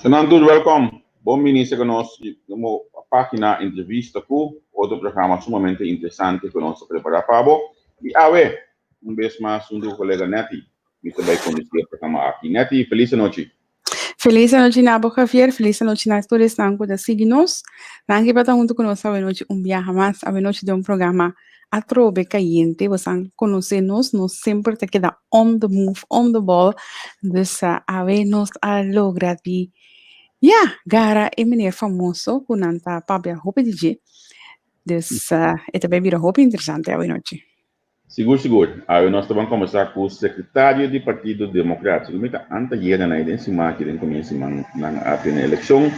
Senador, welcome. Bom ministro conosco, a página entrevista com outro programa sumamente interessante que nós preparamos para você. E vez mais, colega Neti, que vai conduzir o programa aqui. Neti, feliz noite. Feliz noite, Nabo Javier. Feliz noite, nós todos estamos com signos. Nangue para junto conosco a noite viaje mais, a noite de programa a trove caliente. Você conhece-nos, nós sempre te queda on the move, on the ball. Dus a nos a logra de gara é meneer famoso, com nanta papia roupa de dia. Dus é também vira roupa interessante a noite. Seguro. Aí nós vamos começar com o secretário do Partido Democrático. Antes de chegar na ideia, que começa a eleição,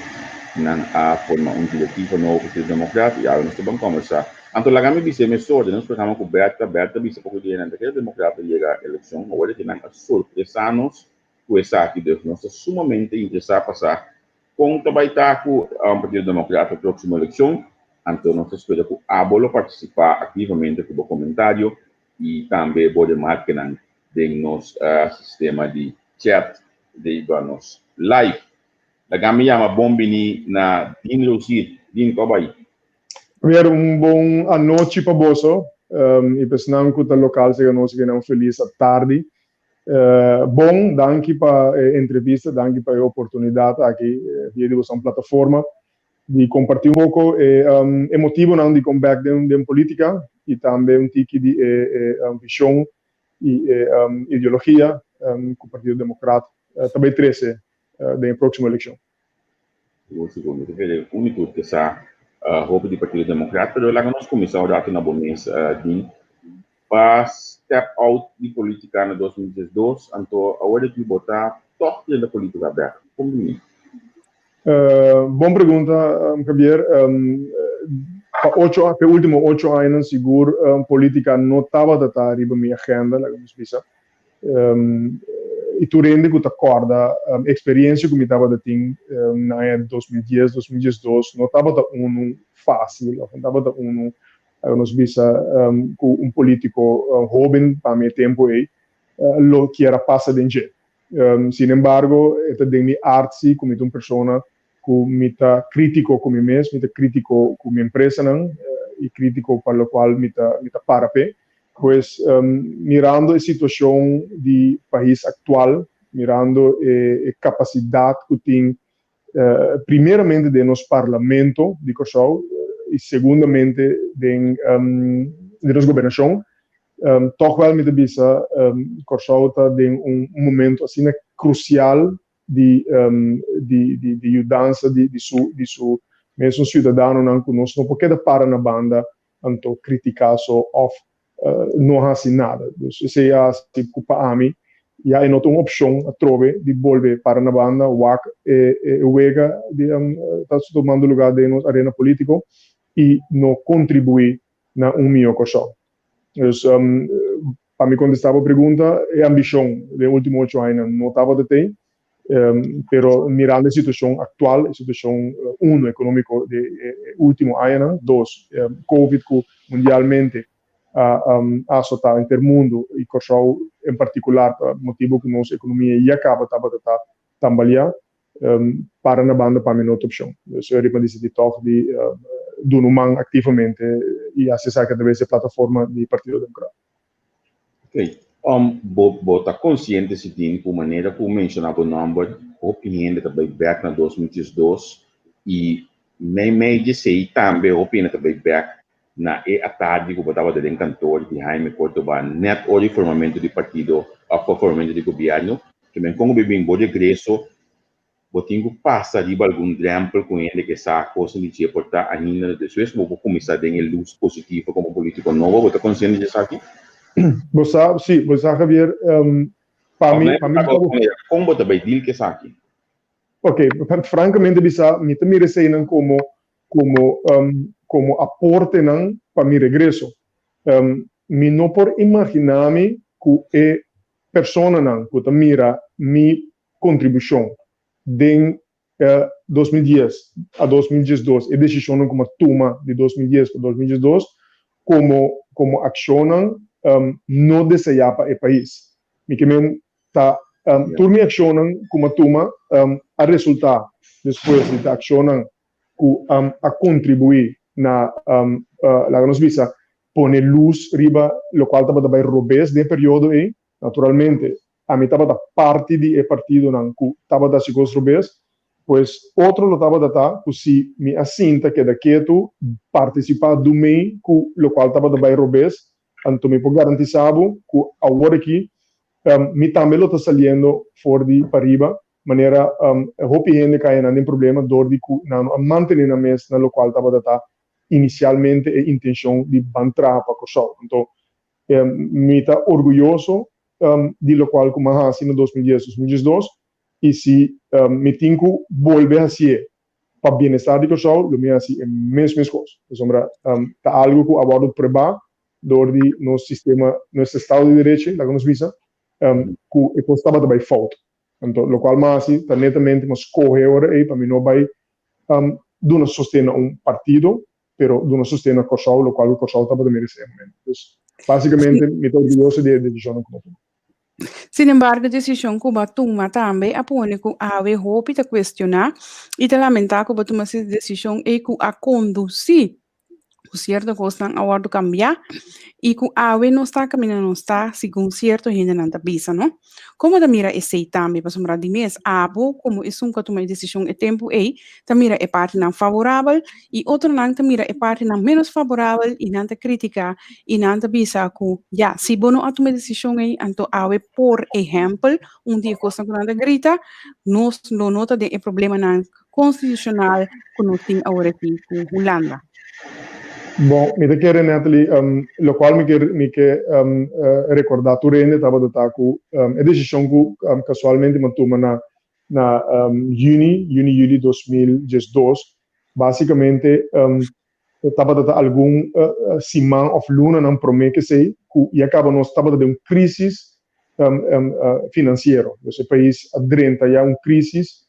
a formar diretiva novo do Partido Democrático, e aí nós vamos começar. Então, lá me disse, nós programa com Berta, disse pouco dia antes que o Democrático chega à eleição, agora que nós surpresanos com essa aqui, nós sumamente interessados a passar com o trabalho com o Partido Democrático na próxima eleição. Então, nós esperamos que a bola participar ativamente com o comentário e também pode marcar em nosso sistema de chat de nosso live. A gama chama Bombini na Din Lucid, Din Cobai. Ver bom noite para você. E pensando que o local seja nosso que não feliz à tarde. Bom, danke para a entrevista, danke para a oportunidade aqui via de uma plataforma de compartilhar pouco emotivo não de comeback de política e também tique de visão e ideologia com o Partido Democrático também 13 da próxima eleição. O segundo, o único que está roupa do Partido Democrático, mas lá nós começamos a dar na bomês para step out de política em 2012, então agora que botar toque da política aberta. Como é? Boa pergunta, Javier. Para último 8 anos, seguro, política não estava na minha agenda, como se diz. E tu rende que tu acorda, a experiência que me estava a ter na 2010, 2012, não estava fácil, não estava nos visa com político jovem para meu tempo aí, lo que era passa de gente. Sin embargo, eu tenho arte como uma pessoa que me está crítico com mim mesmo, me está crítico com minha empresa, e crítico para o qual me está para pé. Pois, mirando a situação do país atual, mirando a capacidade que tem, primeiramente, de nosso parlamento de Kosovo, e segundamente, de nossa governação, toch wel met de bisa Corchauta de momento assim crucial de mudança de su mesmo cidadão não conosco não porque da para na banda anto criticar so of não há assim nada se há se culpa a mim já é uma opção a trove de volver para na banda wak wega de está tomando lugar de nos arena político e não contribuir na meu cochão. Para me contestar a pergunta, é a ambição de último 8 anos não estava de ter, pero mirando a situação atual, a situação econômico de último ano, 2, Covid mundialmente a soltar em mundo e Corchau em particular, motivo que nossa economia já acaba de tambalear, para na banda para minha outra opção. Eu repito de toque de do Numan ativamente e acessar cada vez a plataforma do Partido Democrático. Ok. Bota consciente se tem por maneira como mencionava o número, opinião também back na 2022 e nem de sei também opinião também back na a tarde que botava de cantor de Jaime Córdoba net o formamento do partido, a formamento do governo, que bem como bem bom regresso botinho passa de algum exemplo com ele que essa coisa de se portar ainda depois vou começar a dar luz positiva como político novo, você consciente disso aqui? Você Javier, para mim como você vai dizer que isso aqui? Ok, francamente bisa me também recebem como aporte não para mi regresso. Me não por imaginar-me que é persona não que mira mi contribuição de 2010 a 2012 e decisão como toma de 2010 para 2012 como ação não desejada para o país. Me que tá turmi ação como toma a resultar depois de ação a contribuir na la nos visa pone luz riba lo qual estava da robes de período e naturalmente a mim estava da parte de partido não que estava da sigos robes pois outro lo estava da tá se me assinta que daqui tu participar do meio que lo qual estava da robes então me pode garantizar que agora aqui me também lo está saliendo fora de para riba maneira hope gente cai não tem problema dor de não manter na mesa na lo qual estava da tá inicialmente a intenção de bantar para Corchau. Então, me está orgulhoso de lo qual como assim no 2010, 2012 e se me tenho que volver a ser para o bem-estar de Corchau, lo me assim é mesmo coisa. Sombra tá algo que agora preba dor de nosso sistema, nosso estado de direito, lá que nos visa, que estava também falta. Então, lo qual mas assim tá netamente mas corre agora aí para mim não vai do não sostener partido pero de não sostém a Corchau, o qual o Corchau estava a merecer. Então, basicamente, me estou orgulhoso de decisão como Sin embargo, a decisão que o toma também aponta que a hope de questionar e de lamentar que o toma essa decisão é que a conduzir certa coisa agora cambiar e que a ave não está caminhando não está segundo certo gente não está bisa, não? Como da mira esse também para sombrar de mês abo como isso que toma decisão é tempo aí da mira é parte não favorável e outro não da mira é parte não menos favorável e não da crítica e não da bisa que já se bono a tomar decisão aí então ave por exemplo dia coisa que não da grita nós não nota de problema não constitucional que nós tem agora aqui com Holanda. Bom, mi te chiede Natalie, lo qual mi che ricordare tu rende stava da taku e decisione che casualmente ma tu na juni 2012 basicamente stava da algun siman of luna non promette sei che e acaba non stava da un crisis finanziario, ese país adrenta ya un crisis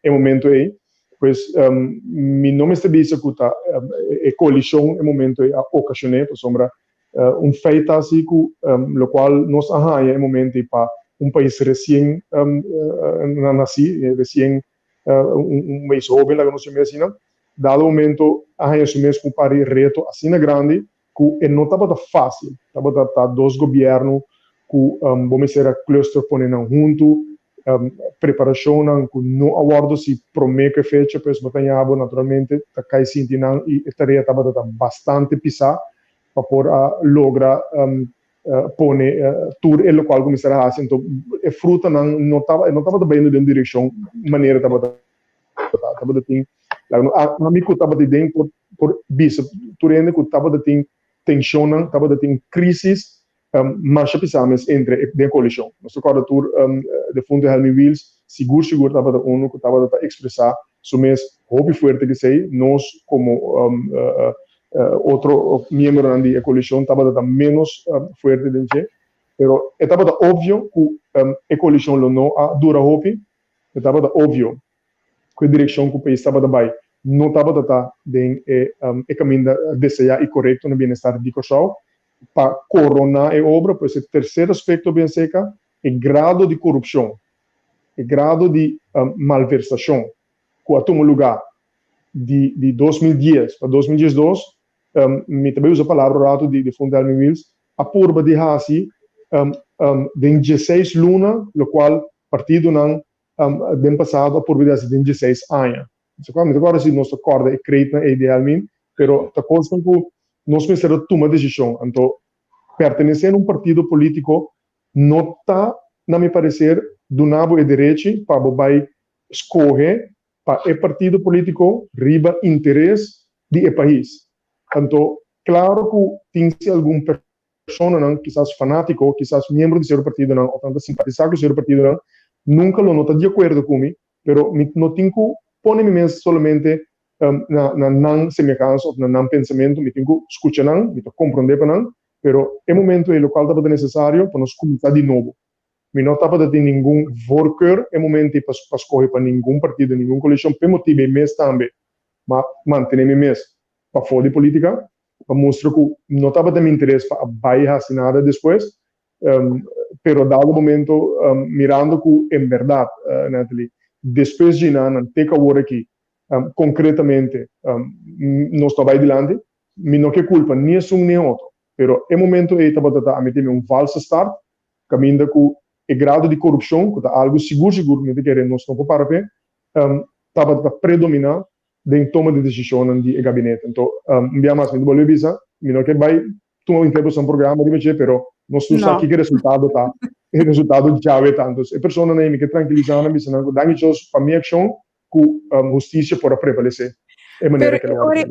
e momento aí pues mi nome está bisa que a coalição é momento a ocasionar por sombra feito assim que lo qual nos arranha é momento para país recém nascido recém país jovem lá que nós chamamos assim dado momento arranha isso mesmo para reto assim grande que não estava fácil estava dois governos que vamos ser a cluster ponendo junto preparação que não aguardo se promete fecha pois batalhava naturalmente tá cai sintinang e estaria estava bastante pisar para por lograr pone tour e lo qual começará a então é fruta não estava bem de direção maneira estava tem a mim que estava de dentro por bisa turene que estava de tem tensão estava de tem crisis mas pensamos entre a coalição nosso cara tour de fundo Helmi Wheels seguro estava de que estava de expressar sumes hobby forte que sei nós como outro membro da coalição estava de menos forte do que pero estava de óbvio que a coalição não dura hobby estava de óbvio que a direção que o país estava de vai não estava de estar em caminho desejar e correto no bem-estar de Kosovo para coronar a obra, pois o terceiro aspecto bem seca é grado de corrupção, é grado de malversação que a tomou lugar de 2010 para 2012, me também usa a palavra rato de fundo Helmi Wheels, a porba de Hasi, de 16 luna, o qual partido não bem passado a porba de 16 anos. Agora se nós acorda e acredita idealmente, pero ta constant que nós precisamos tomar decisão. Então, pertencer a um partido político não está, na meu parecer, do nabo e direito para vai escolher para o partido político riba interesse do país. Então, claro que tem alguma pessoa, quizás fanático, quizás membro do seu partido, ou tanto simpatizar com o seu partido, nunca lo nota de acordo comigo, pero não tenho que pone-me mesmo somente na não semelhança ou na não pensamento, me tenho que escutar não, me tenho que compreender para não, pero é momento e local estava necessário para nós começar de novo. Me não estava de nenhum voorkeur, é momento para escolher para nenhum partido, nenhuma coalição, para motivar mesmo também, mas manter-me mesmo para fora de política, para mostrar que não estava de interesse para baixar nada depois, pero dado momento, mirando que em verdade, Nathalie, depois de nada, ter que agora aqui, concretamente, nós estamos adiante, não que culpa nem um nem outro, pero é momento aí estava a meter um falso start, caminho com o grado de corrupção, que está algo seguro, me querer nós não para pé, estava a predominar em toma de decisão de gabinete. Então, me mais me devolver visa, me não que vai tomar intervenção programa de mexer, pero nós não sabemos que resultado tá. O resultado já é tanto. A pessoa não me que tranquilizar, me dizendo que dá isso para minha ação, que justiça para prevalecer. É maneira que não ora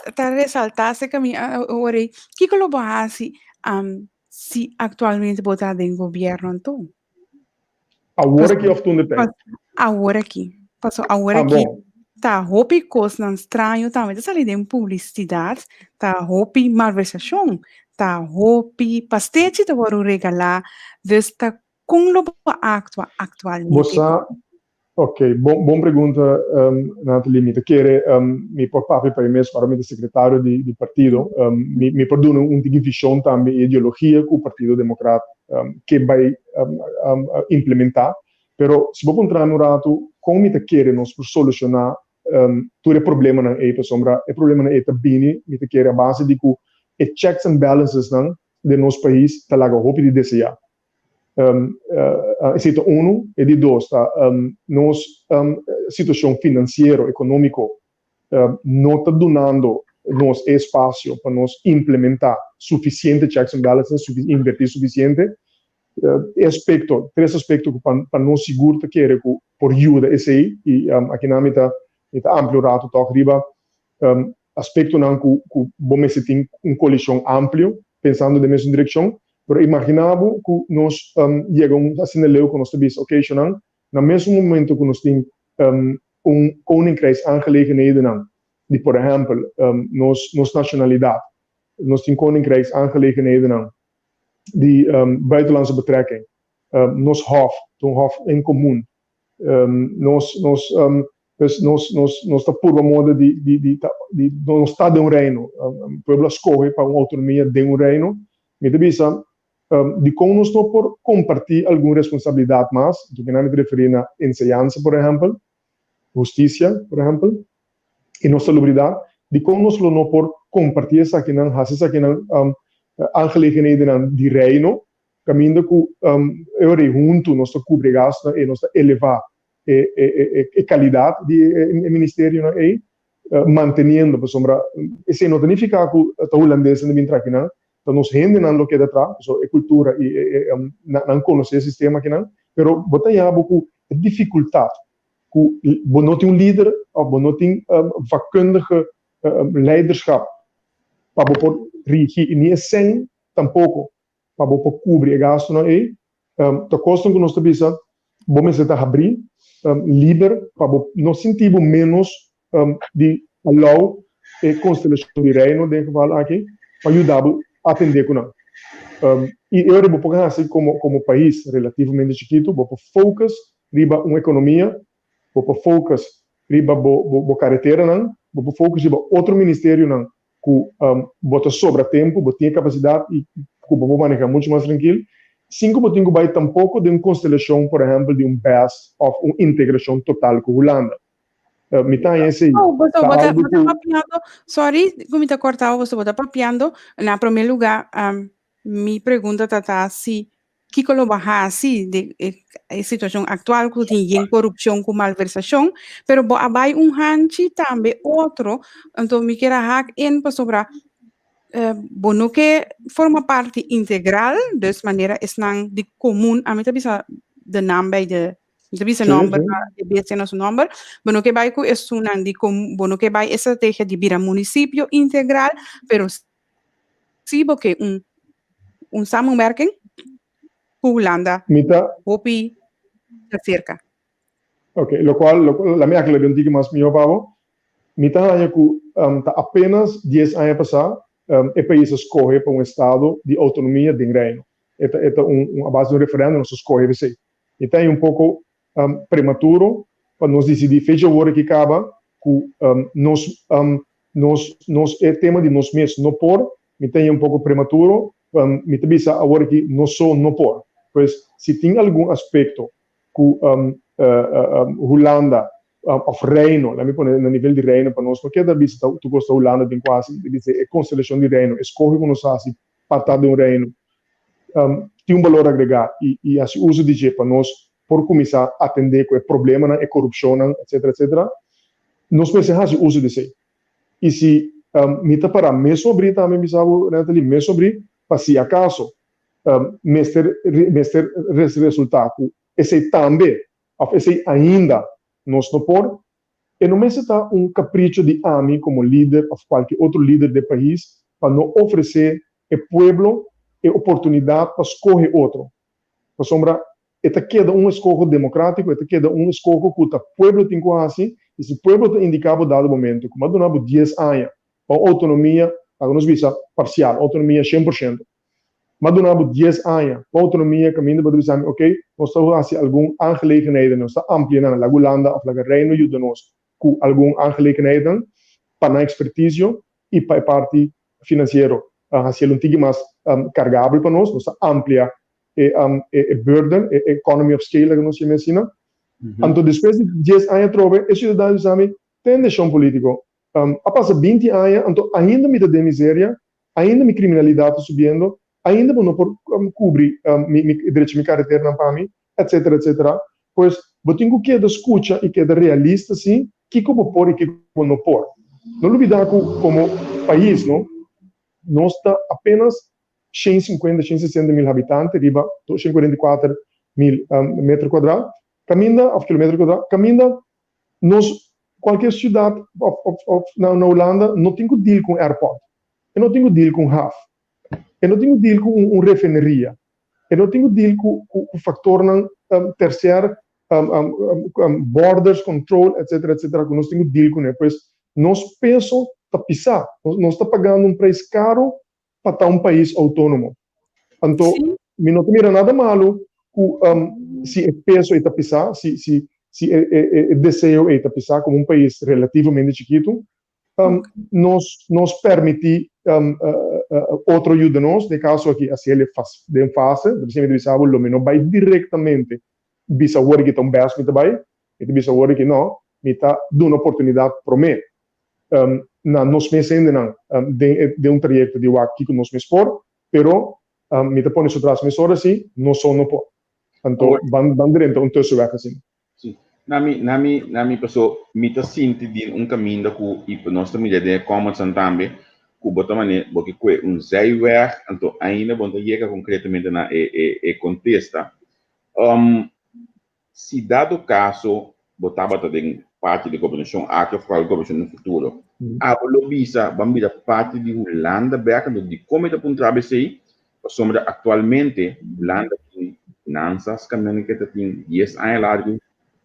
está ressaltar-se que ora que colaborar se atualmente botar em governo então. Agora que ofta depende. Agora aqui. Passou agora aqui. Tá roupa coisa estranho também. Tá ali de publicidade, tá roupa malversação, tá roupa pastete de vou regalar desta como atualmente. Você ok, bom pergunta, Nathalie. Me quer me por papel para mim, para mim, secretário de partido, me perdona tipo de visão também, ideologia que o Partido Democrata que vai implementar. Pero se vou encontrar no rato, como me quer nós por solucionar todo o problema na EPA sombra, o problema na EPA bini, me quer a base de que o checks and balances de nosso país está lá roupa de desejar. Exceto uno e di due sta situazione finanziaria economico non sta donando nos spazio per nos implementare sufficiente checks and balances invertir sufficiente tre aspetti per non sicuro che per aiuta e sei aqui na meta ampio rato to arriba aspetto non che bom messe tem coalição ampio pensando de mesma direção. Pero imaginava que nós chegamos assim no leu com nós também occasional no mesmo momento que nós temos koninkrijk aangelegenheden de por exemplo nos nationaliteit nós temos koninkrijk aangelegenheden de buitenlandse betrekking nos hof in comum nos está por modo de nos está de reino pueblo escolhe para uma autonomia de reino me devisa de como nós não por compartilhar alguma responsabilidade mais, do que não me referir na enseñança, por exemplo, justiça, por exemplo, e nossa salubridade, de como nós não por compartilhar essa que não aangelegenheden de reino, caminho que eu junto nosso cobre gasto e nossa elevar a qualidade do ministério aí, mantendo, por sombra, isso não significa que a holandesa não vem aqui, nos rende não que detrás, so é cultura e não conhece o sistema que não, pero botar já com dificuldade, com não tem líder ou não tem vakkundige leiderschap, para poder reagir e nem sem tampouco para poder cobrir gasto não é, tá custa que nós tá pensando, vamos tentar abrir livre para nós sentimos menos de allow e constelação de reino dentro do aqui para ajudar a atender com não. E eu vou pegar assim como país relativamente chiquito, vou focus riba uma economia, vou focus riba bo carretera não, vou focus riba outro ministério não, que bota sobra tempo, bota tem capacidade e que vou manejar muito mais tranquilo. Cinco botinho que vai tampouco de uma constelação, por exemplo, de base ou uma integração total com a Holanda. Me tá esse. Sorry, como me tá cortado, você bota papiando. Na primeiro lugar, minha pergunta tá se que colo baixar assim de situação atual que tem corrupção com malversação, pero vai hanchi também outro, então me quero hack em para sobrar bono que forma parte integral, dus maneira é não de comum, a mim também de nome de bisa number, de bisa nosso number, bono que vai com isso não de comum, bono que vai estratégia de virar município integral, pero se porque samenwerking, Holanda, Hopi, cerca. Ok, lo cual, la mia que le bendiga más mío, Pablo, mitad año que apenas 10 anos passados, o país escolhe para estado de autonomia de reino. Esta é a base do referendo, nós escolhemos isso. Então é pouco prematuro para nós decidir fecha hora que acaba, que nós é tema de nós mesmos não por, então pouco prematuro, me também a hora que nós só não por. Pois se tem algum aspecto que Holanda of reino, lá me põe no nível de reino para nós, porque da vez tu gosta da Holanda tem quase dizer é constelação de reino, escolhe como nós assim parte de reino, tem valor agregado e assim uso de G para nós por começar a atender com o problema na corrupção, etc. Nós precisamos de uso de C. E se me tá para me sobre também me sabe Nathalie me sobre para se acaso mestre resultado esse também esse ainda nós não por e não está capricho de mim como líder ou qualquer outro líder do país para não oferecer ao povo a oportunidade para escolher outro. Para sombra, queda escolho democrático, queda escolho que o povo tem assim, e se o povo tem indicado dado momento, como donava 10 anos, para autonomia, nós visa parcial, autonomia 100%. Mas donava 10 anos, para autonomia, caminho para dizer, ok, nós estamos assim algum aangelegenheden, nós estamos ampliando a Holanda, a Reino ajuda nós com algum aangelegenheden, para a expertise e para a parte financeira. Se ele não mais cargável para nós estamos amplia a burden, a economy of scale, que nós chamamos assim. Então, depois de 10 anos, trove, a cidade tem deixão político. A passar 20 anos, então, ainda me dá de miséria, ainda me criminalidade subindo, ainda não por cobrir direito de carreira para mim, etc. Pois, eu tenho que escutar e que realista, assim, que como pôr e que como não pôr. Não olvidar que, como país, não, nós está apenas 150, 160 mil habitantes, riba 244 mil metros quadrados, caminha a quilômetro quadrado, caminha nós qualquer cidade na Holanda não tem que deal com airport, eu não tenho deal com HAF, eu não tenho deal com refinaria, eu não tenho deal com o fator terceiro, borders control, etc, que nós temos deal com ele, pois nós pensamos para pisar, nós está pagando preço caro para estar país autônomo. Então, não mira nada malo se é peso está pisar, se é desejo está pisar como país relativamente chiquito, nos permite outro ajuda nós, no caso aqui, assim ele faz, o menos vai diretamente bisa o que estão bem, e bisa o que não, me está dando oportunidade para mim. Nós pensamos de trajeto de aqui que nós me expor, pero me está pondo outras mesoras assim, não só não pode. Então, van dentro terço assim. Sim. Na minha pessoa, me está sentindo caminho que nós também de como também, botamane porque que zijweg en to einde want je concretamente na contesta se dado caso botava também parte da governação aqui para a governação no futuro a lobista bambida parte de Holanda berkando de como da punta ABC sombra atualmente Holanda tem finanças caminhando que tem 10 anos largo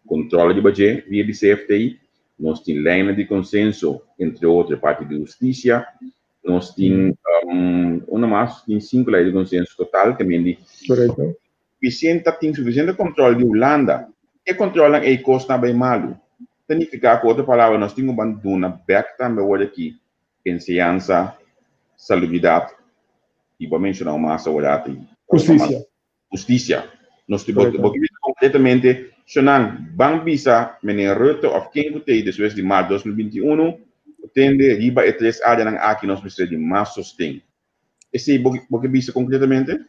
controle de budget via de CFTI nós temos linha de consenso entre outras parte de justiça nós temos uma mais tem 5 linhas de consenso total também de Correto. Vicente tem suficiente controle de Holanda e controla a costa bem malo significa que outra palavra nós temos uma banduna back também olha aqui ensinança salubridade e vou mencionar uma massa justiça nós temos completamente Xanang, bang bisa menurut of quem gostei depois de março de 2021, tende riba e 3 áreas ng aqui nós precisamos de mais sustento. Esse é bisa concretamente?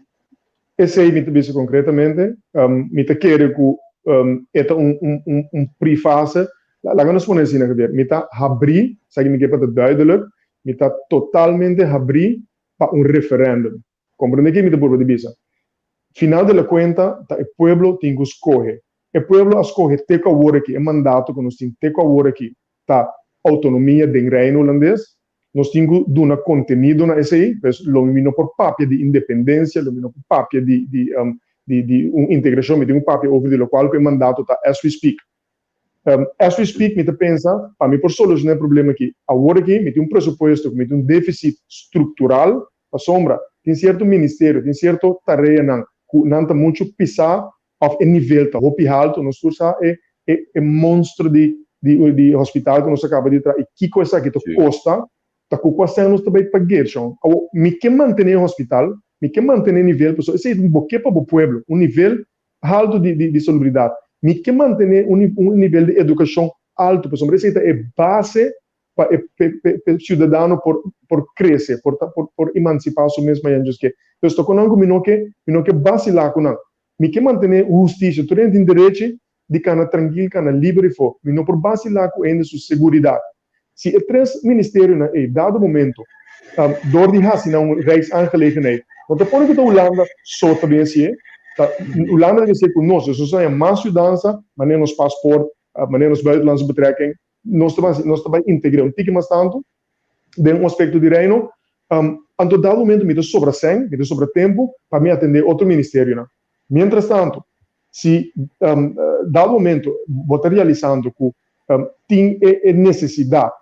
Esse aí me bisa concretamente, me tá querer que é prefase, lá que nós podemos dizer que me tá abrir, sabe me que para duidelijk, me tá totalmente abrir para referendo. Compreende que me tá por de bisa. Final de la cuenta, o pueblo tem que escolher. O pueblo escolhe ter agora aqui, é mandato que nós temos ter agora aqui, tá autonomia do reino holandês, nós temos que dar conteúdo na SI, lo mino por papel de independência, lo mino por papel de integração, me tem papel over de qual que é mandato tá as we speak. As we speak, me pensa, para mim por solucionar o problema aqui, agora aqui, me tem pressuposto, me tem déficit estrutural, a sombra, tem certo ministério, tem certo tarefa não tá muito pisar of een nível tá hopi alto nós tursa é monstro de hospital que nós acaba de trazer e que coisa que custa tá com quase nós também pagar chão me que manter o hospital me que manter nível pessoa esse é um boque para o pueblo nível alto de salubridade me que manter nível de educação alto pessoa esse é base para o cidadão por crescer por emancipar-se mesmo antes que eu estou com algo mino que base lá com me que manter justiça, tu tem direito de cana tranquilo, cana livre for, me não por base lá com ainda sua segurança. Se o três ministério na dado momento, door die haast não rijksaangelegenheid, want de ponto que a Holanda só também assim, Holanda que se conosco, se são mais cidadãos, maneira nos passaporte, maneira nos buitenlandse betrekking, nós também integramos, tique mais tanto, de aspecto de reino, anto dado momento me sobra sem, me sobra tempo para me atender outro ministério, né? Mientras tanto, se dado momento você realizando que tem necessidade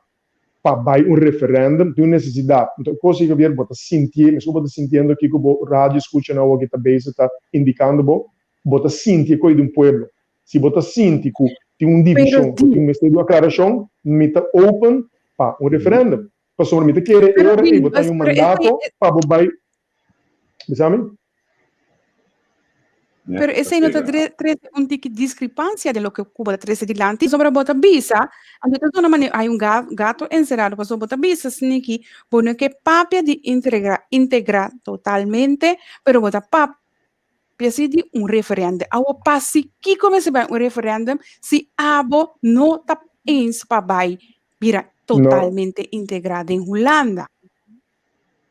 para referendo, tem necessidade, então coisa que você sentir, mas você sentindo que o rádio escuta na hora que está indicando, você sentir coisa de pueblo. Se você sente que tem divisão, tem mistério de aclaração, me está open para referendo. Pessoal, me quer e você tem mandato para vai, sabe? Pero esa es otra un discrepancia de lo que Cuba trece adelante. Sobre bota bisa, antes de una manera hay un gato encerrado, pues bota bisa que pone que papia de integrar totalmente, pero bota papia si di un referendum. Ahora pasi que come se va un referendum si abo no está ens pa bai mira totalmente integrada en Holanda.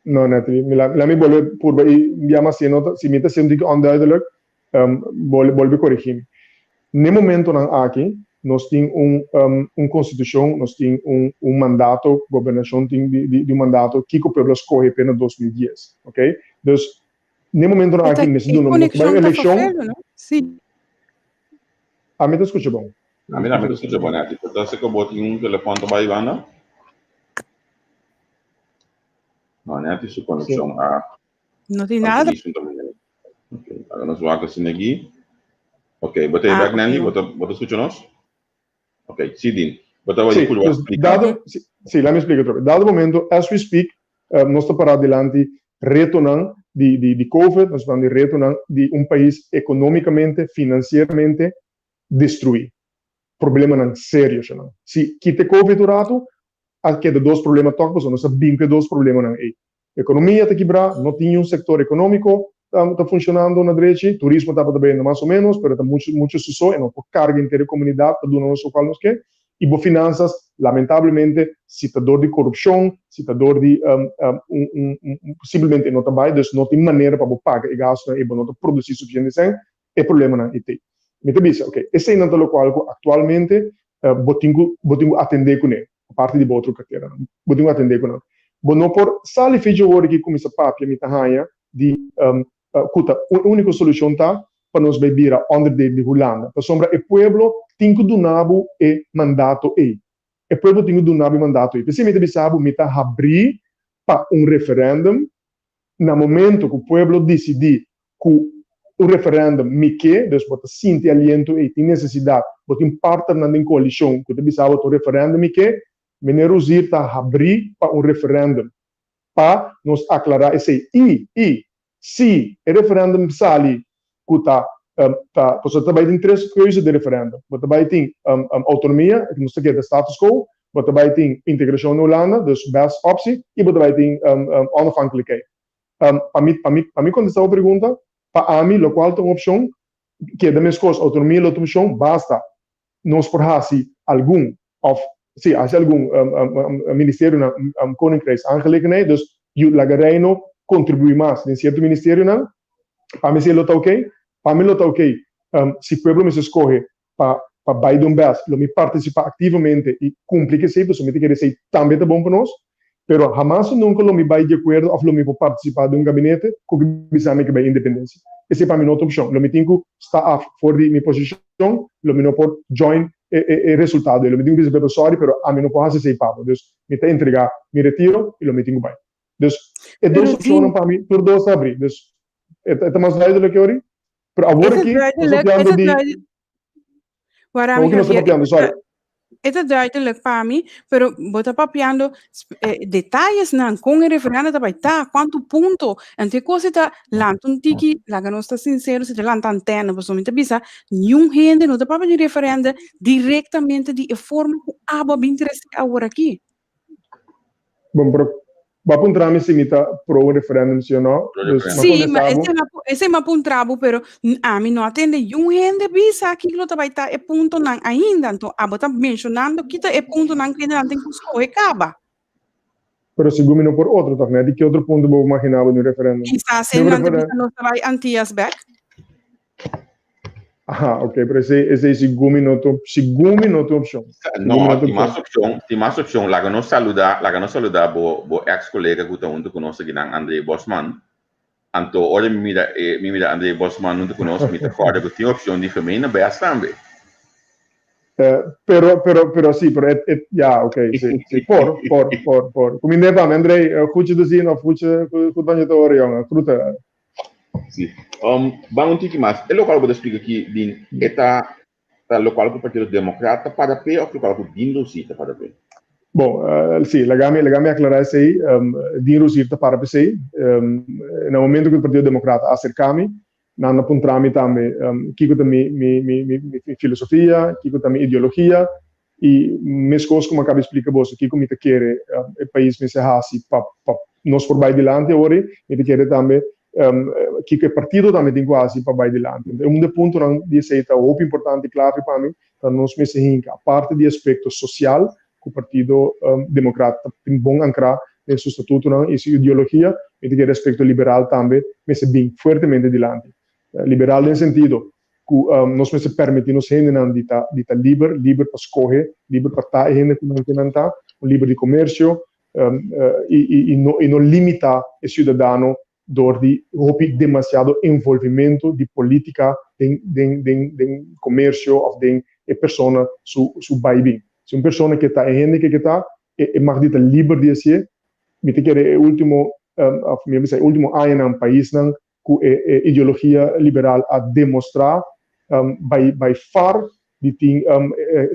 No, Nathalie, la mi vuole pur abbiamo si mette sempre onduidelijk. Volve corrigir. No momento aqui, nós temos constituição, nós temos mandato, governação de mandato que o povo escolhe apenas 2010, ok? Então, no momento aqui, nós temos uma eleição. Sim. A mim, escuta bom. A mim, escuta bom, né? Então, você que eu botei telefone para Ivana? Não, né? Isso conexão. Não tem nada. Okay, agora nós vamos assim aqui. Ok, botei back Nandy, bota escuta nós? Ok, Sidin. Bota vai por dado, sim, lá me explica outra vez. Dado momento, as we speak, nós estamos para adelante retornando de COVID, nós estamos retornando de país economicamente, financeiramente destruído. Problema não sério, não. Se quita COVID rato, aqui de dois problemas tóxicos, nós sabemos que dois problemas não é. Economia está quebrada, não tinha setor econômico está funcionando na direita, turismo está bem mais ou menos, mas está muito sucesso, não por carga inteira da comunidade, para do nosso qual nos quer, E finanças, lamentavelmente, citador de corrupção, citador de possivelmente não trabalha, dus não tem maneira para pagar e gasto e não produzir suficiente sem, é problema na IT. Me dice, ok, esse é o qual atualmente botingo atender com ele, a parte de outra carteira, botingo atender com ele. Não por sali feijão hora que começa papia me tahanha de kuta, a única solução tá para nós beber a onda de Holanda. Para sombra o pueblo tem que donar e mandato e o pueblo tem que donar e mandato e. Se me sabe me tá abrir para referendum no momento que o pueblo decidir que o referendum me que, dus bota sinti aliento e tem necessidade, bota parte na coalição que te sabe o referendum me que, menerosir tá abrir para referendum para nos aclarar esse e se o referendum sali que tá você também tem três coisas de referendum, você também tem autonomia, que não se quer status quo, você também tem integração na Holanda, dus best optie, e você também tem onafhankelijkheid. Para mim contestar a pergunta, para mim, o qual tem uma opção que é da mesma coisa, autonomia e autonomia, basta nós por algum se há algum ministério na Koninkrijk aangelegenheid, dus o Lagareno contribui mais em certo ministério, não? Para mim, se ele está ok, para mim, ele está ok. Se o povo me escolhe para Biden Best, ele me participa ativamente e cumpre que sei, se me quer dizer também é bom para nós, pero jamás nunca me vai de acordo ou me vou participar de gabinete que me que vai independência. Essa é para mim outra opção. Eu me tenho que estar fora de minha posição, eu me não posso join e resultado. Eu me tenho que dizer, sorry, pero a mim não posso fazer papo. Então, me tem entregar, me retiro e eu me tenho que vai. Então, é duas opções para mim, por dois abrir. Então, é mais rápido do que eu ori? Pero agora aqui, nós estamos falando de... Não, que nós estamos falando, sorry. Itu duidelijk para mim, pero bota papiando detalhes não com o referendo da baita quanto ponto ante coisa tá lanton tiki laga não está sincero se lantan antena por somente bisa nenhum gente não tá para de referendo diretamente de forma que aba bem interesse agora aqui. Bom, para um trâmite se imita pro um referendo, sim ou não? Sim, mas esse é um trabo, pero a mim não atende um gente bisa que lo vai estar é ponto não ainda, então a botar mencionando que é ponto não que não tem que escolher acaba. Pero se gumino por outro, tá, né? De que outro ponto vou imaginar no referendo? Está sendo não vai antias back. Ah, ok, pero esse gumino outra opção. Não, tem mais opção. Lá que nós saludar bo ex-colega que está junto conosco aqui, André Bosman. Então, olha, me mira André Bosman junto conosco, me recorda que tem opção de feminina best também. Pero sì, ja, ok, sì, por. Come ne va, Andrei, fuci do zino, fuci cu bagnatori, fruta. Sì. Vamos um pouquinho mais. O local que explica aqui, é local que o Partido Democrata para pé ou local que o Dinro Cita para pé? Bom, sì, legami aclarare sei, Dinro Cita para pé sei, no momento que o Partido Democrata acercami, nanno puntrami também kiko também mi filosofia, kiko também ideologia e mescos como acaba explica você kiko me te quer o país me se hasi pa nós por vai dilante ora me te quer também kiko o partido também tem quase para vai dilante um ponto não de aceita o importante clave para mim para nós me se hinca a parte de aspecto social que o Partido Democrata tem bom ancrar nel suo statuto não e sua ideologia me te quer aspecto liberal também me se bem fortemente dilante liberal nel sentido que nós nos permitimos gente de estar livre para escolher, livre para estar gente que não está, livre de comércio e não limitar o cidadão de demasiado envolvimento de política, de comércio ou de pessoa su bairro. Se uma pessoa que está gente que está é mais de livre de ser, me te quer último ano no país não que a ideologia liberal a demonstrar vai far de ter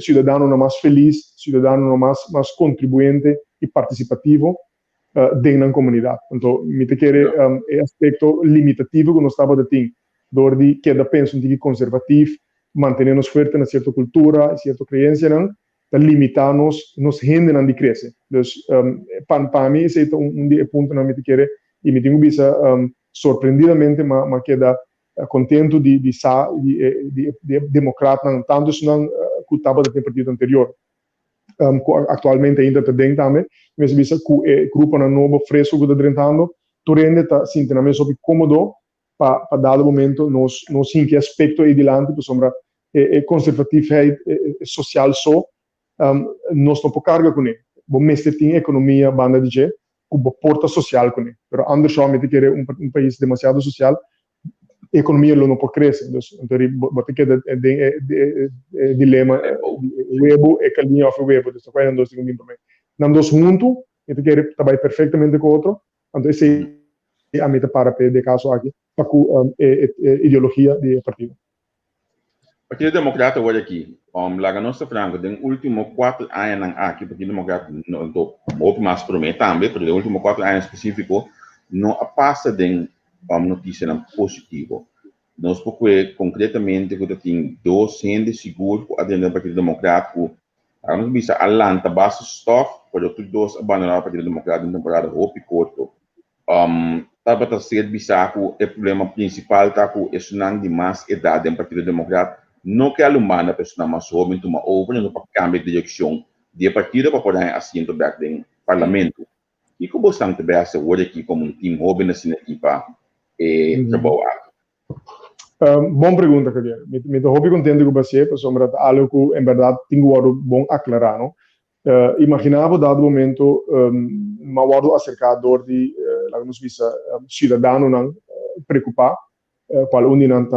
cidadão mais feliz, cidadão mais contribuinte e participativo dentro da comunidade. Então, me te quer aspecto limitativo que nós estamos a ter, de que da pensa que conservativo, manter-nos fortes na certa cultura, certa crença, não, limitar-nos, nos rende de crescer. Então, para mim, esse é ponto que me te quer e me tenho visto surpreendidamente, mas queda contento de democrata, tanto se não que estava do partido anterior. Actualmente ainda te denk também, mas bisa ku grupo na novo fresco que tá drentando, tu rende tá sinta na mesa sobre cômodo para dado momento nos em que aspecto aí dilante, por sombra conservatividade social só, nós não por carga com ele. Bom, mestre tem economia banda de que porta social com ele. Pero Anderson me quer um país demasiado social, a economia não pode crescer. Então, você quer dilema webo e calinha of webo. Isso vai andando assim comigo também. Nós dois juntos, eu quero trabalhar perfeitamente com o outro. Então, esse é a meta para de caso aqui, para a ideologia do partido. O Partido Democrata hoje aqui, lá nossa franca, nos últimos 4 anos aqui, o Partido Democrata não estou muito mais promete também, porque nos últimos 4 anos específicos não passa de notícia positiva. Nós porque concretamente que tem 200 seguros para dentro do Partido Democrático, a nós bisa alanta base stock para todos dois abandonar o Partido Democrático na temporada roupa curto. Tava tá ser bisa que o problema principal tá que é não de mais idade do Partido Democrático. Não que a humana pessoa mais jovem toma over, não para cambiar de direção de partido para poder assento back no parlamento. E como você também essa hoje aqui como time jovem assim equipa trabalhar. Boa pergunta, Javier. Me estou muito contente com você, porque é algo que, em verdade, tenho algo bom aclarar, não? Imaginava, dado momento, uma guarda acerca de, nos visa, cidadão não preocupar, qual unidade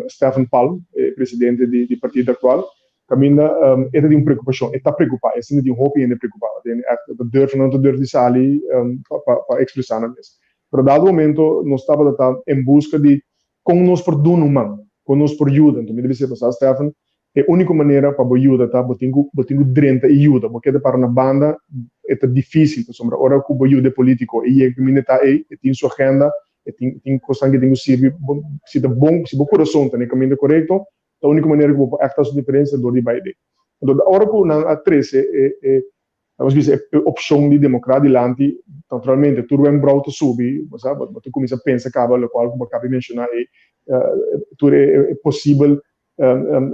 Stefan Palm, presidente do partido atual, caminha é de uma preocupação, está preocupado, é de um hobby ainda preocupado, não deve sair para expressar na mesa. Mas dado momento, nós estávamos em busca de como nós por dono humano, como nós por ajuda, então me deve ser passar, Stefan, é a única maneira para ajuda, tá? Botinho drenta e ajuda, porque para uma banda é difícil, por exemplo, ora que o ajuda político e a comunidade aí tem sua agenda, tem coisa que tem servir, se dá bom, se o coração está no caminho correto, a única maneira que vou actar sua diferença é do de baile. Então, ora que na 13 vamos dizer, opção de democrata diante, naturalmente, tudo é brauto subir, sabe? Mas tu começa a pensar, o qual como acabei de mencionar, tudo é possível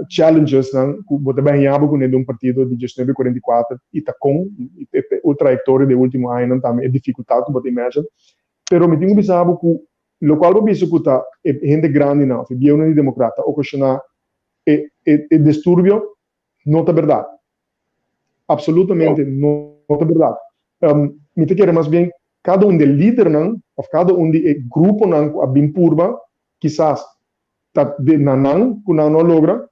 challenges, não? Você vai ganhar com um partido de gestão de 44 e tá com o trajetória do último ano também é dificuldade, como você imagina. Pero me tenho pensado que o qual eu penso que tá gente grande não, se vier um democrata ocasionar distúrbio, não é verdade. Absolutamente não é verdade. Me te quero mais bem cada de líder não, ou cada de grupo não a bem purba, quizás tá de não que não logra,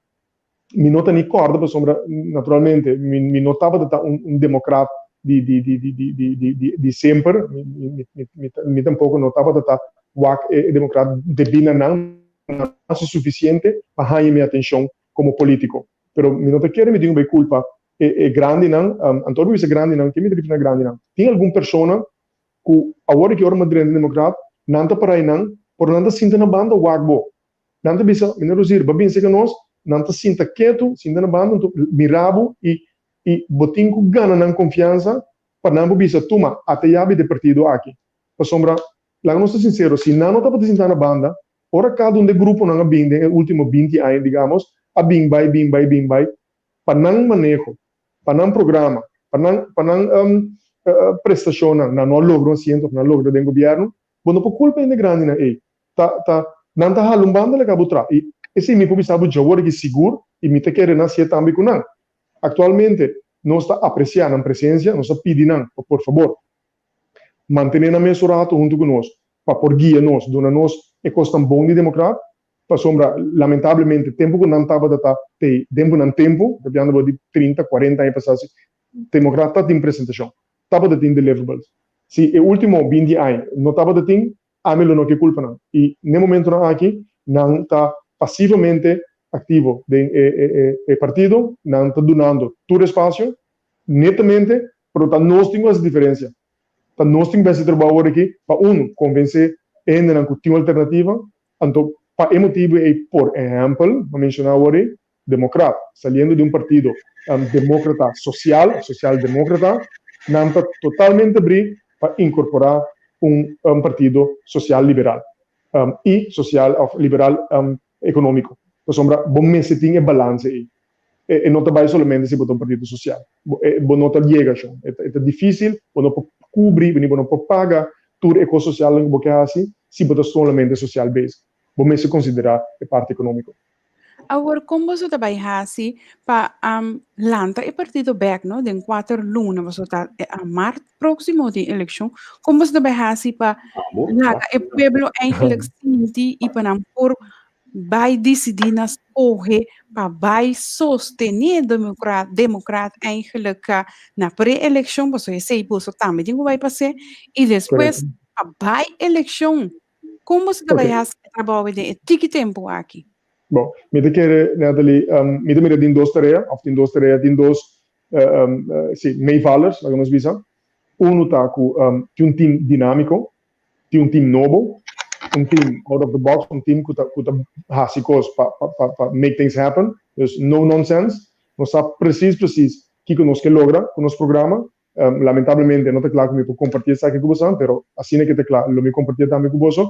me nota nem corda para sombra naturalmente, me notava de democrata de sempre, me tampouco notava de democrata de bem não é suficiente para ganhar minha atenção como político. Pero me nota quero me tenho bem culpa é grande não, Antônio é grande não, que me define grande não. Tem alguma pessoa que agora que ora Madrid democrata, não está para aí não, por não está sinta na banda o agbo. Não está bisa, me não dizer, babin se que nós, não está sinta quieto, sinta na banda, mirabo e botinho gana na confiança para não bisa toma até a de partido aqui. Para sombra, lá não estou sincero, se não está para sinta na banda, ora cada de grupo não bem, de último 20 anos, digamos, a bem vai, para não manejo, para não programa, para não prestação, não logra assento, não logra do governo, quando por culpa ainda grande na aí, não está halumbando legal outra. E esse me pode saber já agora que seguro e me te quer nascer também com não. Actualmente não está apreciando a presença, não está pedindo por favor, manter na mesa rato junto conosco, para por guia nós, dona nós é costa bom de democrata. Para sombra, lamentavelmente, tempo que não estava tempo não tempo, abbiamo de 30, 40 anos passados, democrata tem apresentação, estava de deliverables. Se o último 20 anos não estava de tem, a mim não que culpa não. E no momento aqui, não está passivamente ativo do partido, não está donando todo espaço, netamente, portanto, nós temos essa diferença. Então, nós temos esse trabalho aqui para, convencer ainda que tem uma alternativa, então, para emotivo é, por exemplo, vou mencionar agora, democrata, saindo de partido democrata social-democrata, não está totalmente abrido para incorporar partido social-liberal e social-liberal econômico. Por sombra, bom mês tem balance aí. e não trabalha somente se botar um partido social. Não te llega, é difícil, não pode cobrir, não pode pagar tudo ecossocial que você assim, se botar somente social base. Vamos se considerar a parte econômica. Agora, como você trabalha assim para lançar o partido back, não? De 4 lunas, você está a março próximo de eleição. Como você trabalha assim para o povo eigenlijk sentir e para por vai decidir nas corre para vai sostener democrata eigenlijk na pré-eleição, você sei você também que vai passar e depois a vai eleição. Como você trabalha assim trabalho de tique tempo aqui? Bom, me quer Natalie, me mira din duas tarefas, of din duas tarefas, din duas, meevalers, vamos dizer. Tá com um time dinâmico, um time novo, um time out of the box, um time que tá hasicos para make things happen. Dus no nonsense. Nós sabe preciso que nós que logra com nosso programa. Lamentavelmente não está claro que me pode compartilhar isso aqui com você, mas assim é que está claro, lo me compartilhar também com você.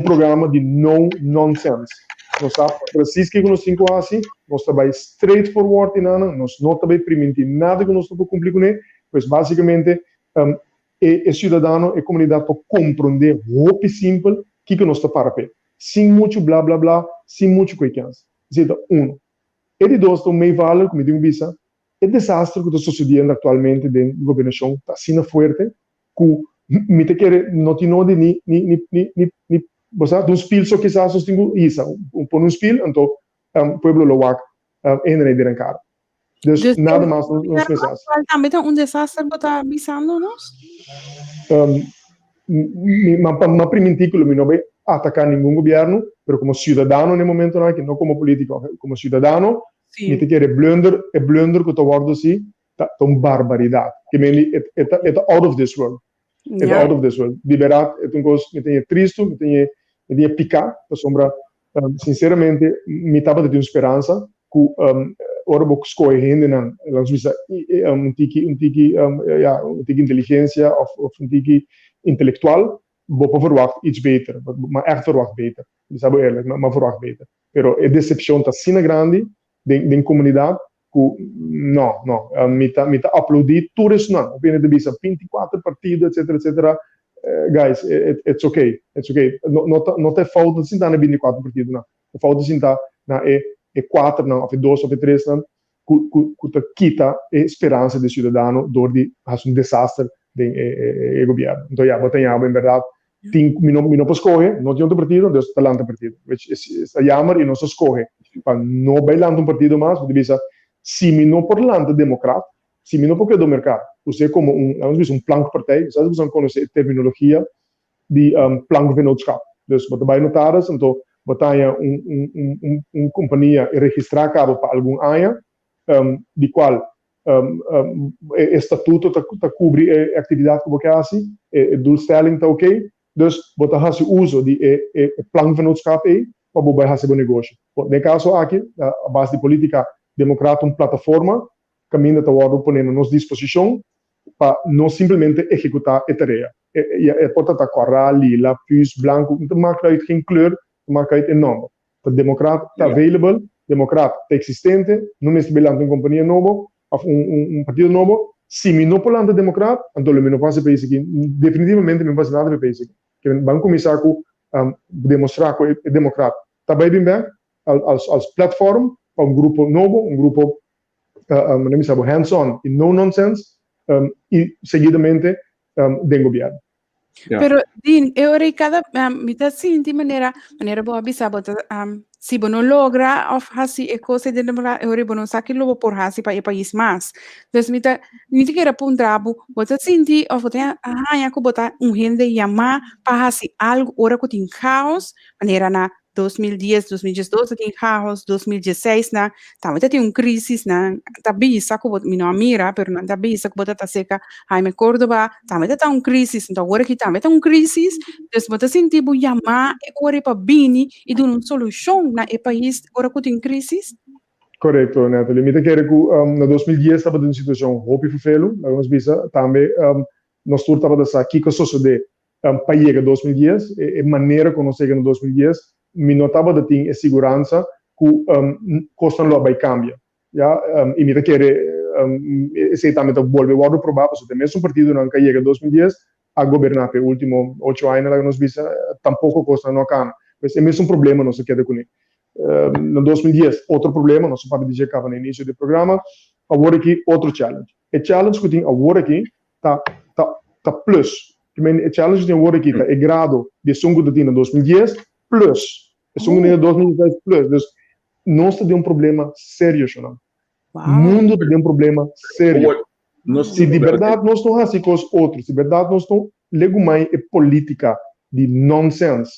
Programa de no nonsense. Nós sabe preciso que nós cinco assim, nós trabalhamos straightforward em nada, nós não trabalhamos primeiro nada que nós não podemos cumprir com ele, pois basicamente o cidadão e a comunidade para compreender muito simples que nós estamos para ver, sem muito blá blá blá, sem muito coiquinhas. Então, e de dois, também vale, como digo, bisa, o desastre que está sucedendo atualmente dentro da governação está sendo forte, que me te quer não te não de ni você um spil só que se sustento isso por spil então pueblo lo wak em rede cara dus nada mais nos pensar também tem desastre que está avisando nós ma primitico mi não vai atacar nenhum governo pero como cidadão no momento não que não como político como cidadão me te quer blunder que tu guardo assim tá barbaridade que me é out of this world. It's out of this world. De verdade, me tenho triste, me tenho picar, sombra, sinceramente, me estava de esperança que ora vou escolher gente na Suíça, tiki inteligência of tiki intelectual, vou verwacht iets beter, maar echt verwacht beter. Dat is eerlijk, maar verwacht beter. Pero a decepção está sino grande de comunidade no, mi ta uploadit tudo isso não, opinião de bisa 24 partidos, etc. Guys, it's okay. Não tem falta de sentar na 24 partidos, não. A falta de sentar na e 4, não, ou 2, ou 3, não, que quita a esperança do cidadão dor de um desastre do governo. Então, em verdade, mi não posso escolher, não tinha outro partido, Deus está lá no partido. Está jammer e não se escolhe. Não vai lá um partido mais, porque bisa se me não por lado democrata, se me não porque do mercado, você como um plank partij, sabe você conhece a terminologia de plank vennootschap. Dus wat erbij notar is, então botar companhia registrar cabo para algum área, de qual estatuto está cobre a atividade que você faz, doelstelling está ok, dus botar esse uso de plank vennootschap aí para você fazer o negócio. No caso aqui, a base de política democrata plataforma caminha está pondo à nossa disposição para não simplesmente executar a tarefa. Pode estar coral, lila, pus, branco, não marca uit geen kleur, marca uit nome. O democrata está available, democrata está existente, não é belante uma companhia nova, ou partido novo. Se me não polando democrata, então eu não faço país aqui. Definitivamente não faço nada para país aqui. Vamos começar a demonstrar que é democrata. Está bem als plataforma para grupo novo, grupo hands-on e no nonsense, e seguidamente do governo. Pero din eu cada mita sim de maneira boa avisar se não logra of hasi e coisa de demora eu não sabe logo por hasi para o país mais. Então mita que era um trabalho, você senti of você já que botar gente chamar para hasi algo ora que tem caos, maneira na 2010, 2012 tem caos, 2016 na também tem crise na também saco bot não mira, pero não também saco bota tá seca, Jaime Córdoba também tá crise, então agora que também tá crise, então você sente bu chamar ora para bini e dar uma solução na país ora que tem crise. Correto, Natalie. Me quero que na 2010 estava em uma situação roupa felo, nós visa também nós estava dessa aqui que sucede para chegar 2010, a maneira como nós chegamos em 2010 me notava de ter a segurança que costa não vai cambiar. ja, e me querer ese também vuelve a probar, pues também es un partido que llega en 2010 a gobernar por último 8 años que nos visa, tampoco costa no acá. Pues es un problema, no se queda con él. En 2010, outro problema, nós para dizer que no início do programa, agora aqui outro challenge. O challenge que tem agora aqui tá plus. O challenge que tem agora aqui tá é grado de songo que tem em 2010 plus. O songo de 2010 plus. Então, nós temos um problema sério, não? O mundo tem um problema sério. Se de verdade nós estamos assim com os outros, se de verdade nós estamos legumai e política de nonsense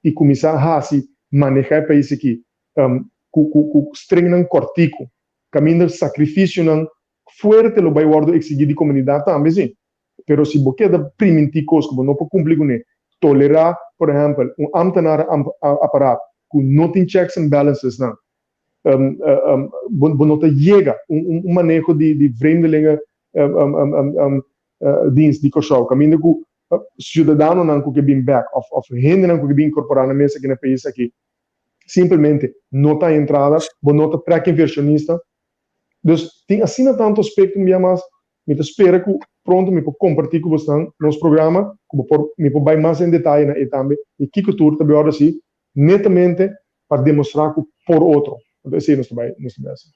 e começar a assim manejar o país aqui, com estranho cortico, caminho de sacrifício não forte lo vai guardo exigir de comunidade também sim. Pero se você da primitivos como não pode cumprir com ele, tolerar, por exemplo, ambtenaar aparato com não tem checks and balances não, não chega manejo de vreemdelingen dienst die koshou, caminho com cidadão não que vem back, of gente não que vem incorporar na mesa aqui no país aqui, simplesmente não está entrada, não está pré-inversionista. Então, tem assim tanto aspecto, mas me espera que pronto me pode compartilhar com vocês nosso programa, me pode vai mais em detalhe e também e que cultura também agora sim, netamente para demonstrar que por outro. Então, assim nós vai assim.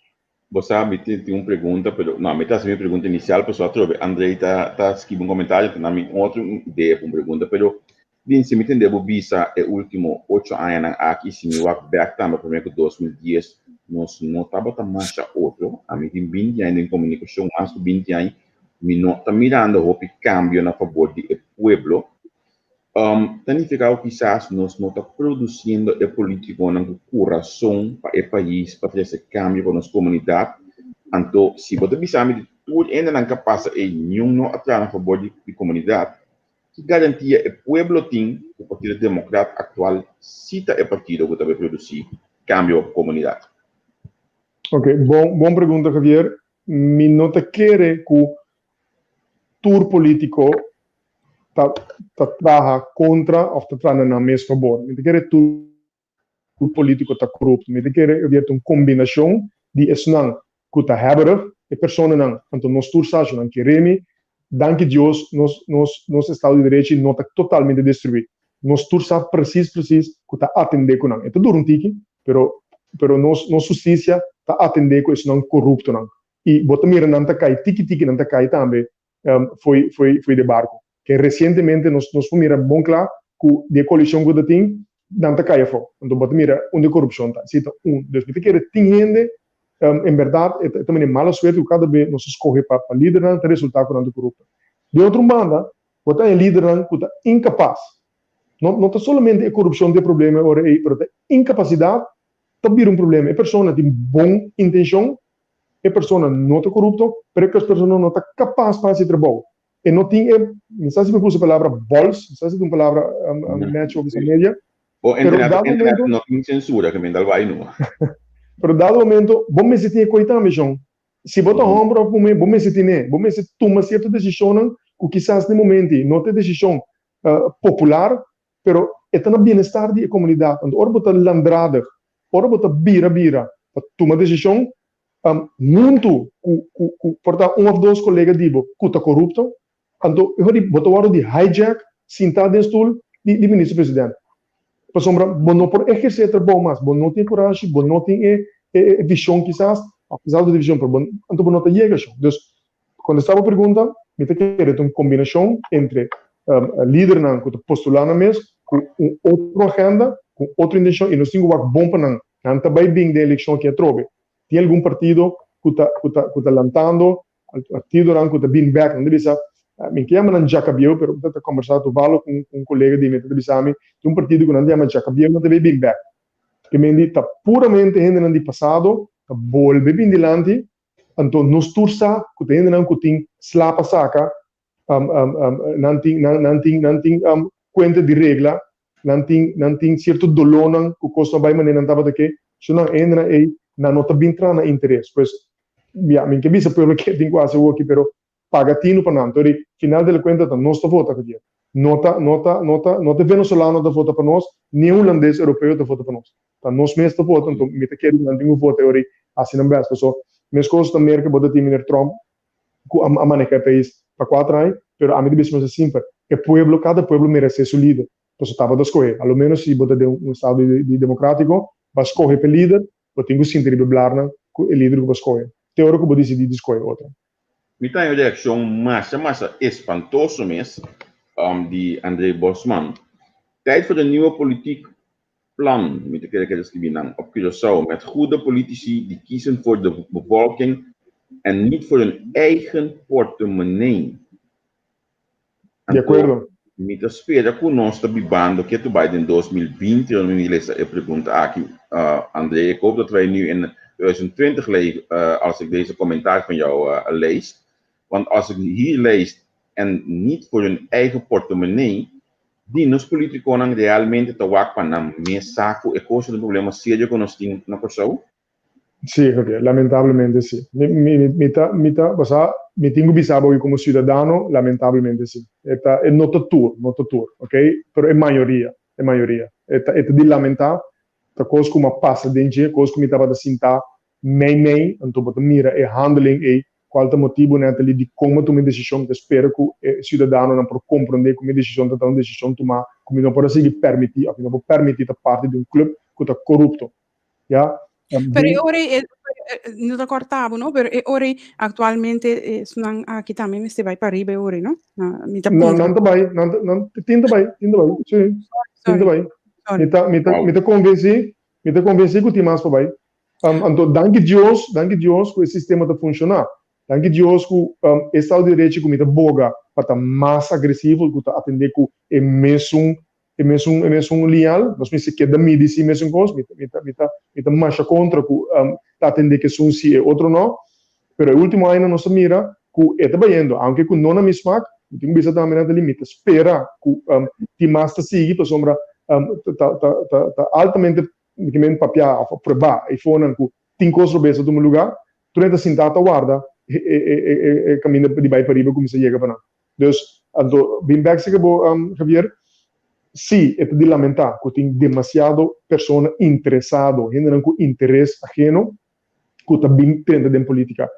Você sabe, tem uma pergunta, pero não, me tá minha pergunta inicial, pessoal, trouxe. Andrei tá escrevendo comentário, tem também outra ideia para uma pergunta, pero bem, se me entender, o visa é o último 8 anos aqui, se me vai back também para mim 2010, nós não estava tão mais outro, a mim tem 20 anos em comunicação, mais de 20 anos, me não está mirando o cambio a favor do povo. Significa que quizás nós não está produzindo o político no coração para o país, para fazer esse cambio para nossa comunidade. Então, se você pensar que tudo ainda não é capaz de nenhum atrás a favor da comunidade, que garantia o povo tem, o Partido Democrático atual, cita o partido que também produzir cambio para a comunidade. Ok, bom pergunta, Javier. Me não te quer que o tour político trabalha contra ou trabalha na mesma favor. Me quer que o tour político está corrupto. Me quer haver uma combinação de esnan que está hebrew e pessoa não. Então, nós tour sabe não queremos. Danke Deus, nosso Estado de Direito não está totalmente destruído. Nós tour sabe preciso que está atendendo com não. Então, duro tiki, pero nossa justiça está atendendo com isso não corrupto não. E bota mira não está cai tiki não está cai também foi de barco. Que recentemente nós mira bom claro que a coalição que tem não está cai fora. Então bota mira onde corrupção está. Cita dois me quer tem gente em verdade também é mala suerte que cada vez nós escolhe para líder não tem resultado não corrupto. De outro banda bota em líder não que está incapaz. Não está somente a corrupção de problema ora aí, pero incapacidade também um problema. A pessoa tem boa intenção, a pessoa não está corrupta, mas que as pessoas não estão capazes para fazer trabalho. E não tem, não sei se me puse a palavra bols, não sei se é uma palavra net ou média. Ou internet não tem censura, que me dá vai não. Pero dado momento, bom me sentir coitado mesmo. Se botar ombro para mim, bom me sentir toma certa decisão, que quizás no momento não tem decisão popular, pero é no bem-estar da comunidade. Então, ora botar landrada, ora botar bira, para tomar decisão, muito, portanto, ou dois colegas digo, que está corrupto, então, eu vou botar de hijack, sentado no stool, de ministro-presidente. Para sombra, não por exercer trabalho mais, não tem coragem, não tem visão, quizás, apesar da visão, então, não tem chega. Então, quando estava a pergunta, me quer uma combinação entre líder que está postulando na mesa, com outra agenda, com outra intenção, e nós temos que bom para não também bem da eleição que é trobe. Tem algum partido que está lançando, partido que está bem back, não deve ser, me chama não Jacobeu, pero está conversando com um colega de mim, deve ser tem um partido que não chama Jacobeu, não deve bem back. Que me diz, está puramente ainda no passado, está volve bem dilante, então nós tursa, que ainda não tem slapa saca, não tem conta de regra, não tem certo dolor que custa bem maneira não estava daqui, se não ainda aí não está bem entrando na interesse, pois já me que bisa pelo que tem quase o aqui, pero pagatino para não, então final da conta não está vota aqui, nota venezuelano da vota para nós, nem holandês europeu da vota para nós, então nós mesmo vota, então me te quero não tem o voto aí assim não basta, só Minhas coisas também que botar time Trump, que a maneira país para 4 anos, pero a mim de vez é simples. Cada pueblo merece seu líder. Então, estava a escolher. Ao menos se botar estado democrático, vai escolher o líder, eu tenho que sentir beblar o líder que vai escolher. Teórico, eu vou decidir escolher outro. Me tem uma reação massa espantosa mesmo de André Bosman. Tijd voor de nieuwe politiek plan, met de kerk op Curaçao, met goede politici die kiezen voor de bevolking en niet voor hun eigen portemonnee. De acordo. Me espera que nós estamos vivendo que tu vai em 2020, eu me lees a pergunta aqui, André, ik hoop dat wij nu in 2020 als ik deze commentaar van jou lees, want als ik hier lees en niet voor hun eigen portemonnee, die nos políticos realmente estão para me saco e coisa do problema sério que nós temos na Curaçao? Sim, Javier, lamentavelmente sim. Me tenho bisabo como cidadão, lamentavelmente sim. É not tour, ok? Pero é maioria. É de lamentar, a coisa como passa dentro, a coisa como estava a sentar, então você mira, é handling, qual é o motivo de como tomar decisão, espero que o cidadão não pode compreender como a decisão está uma decisão tomar, como não pode seguir permitir, não pode permitir a parte de clube que está corrupto. Ja? Pero ora non ricordavo, no? Pero ora attualmente sono aqui também me vai para riba ora, no? Não está bem, tinta bem, sim, tinta bem. Me convenci que o Timás para bem. Então, danke Deus que o sistema está funcionando. Danke Deus que o Estado de Direito que me dá boga para estar mais agressivo, que está atender com é mesmo leal, nós me se queda medici mesmo coisa, me tá marcha contra que tá atender que são se outro não, pero o último ano nós mira que é trabalhando, aunque que não na mesma, tem que pensar também na limite, espera que Timás está seguindo, para sombra tá altamente que men papia a provar e foram que tem coisas bem do lugar, tu ainda sentado guarda e caminho de vai para riba como se chega para nós. Então, bem back se Javier, sim, é de lamentar que tem demasiado pessoas interessadas, gente com interesse ajeno, que está bem dentro da política.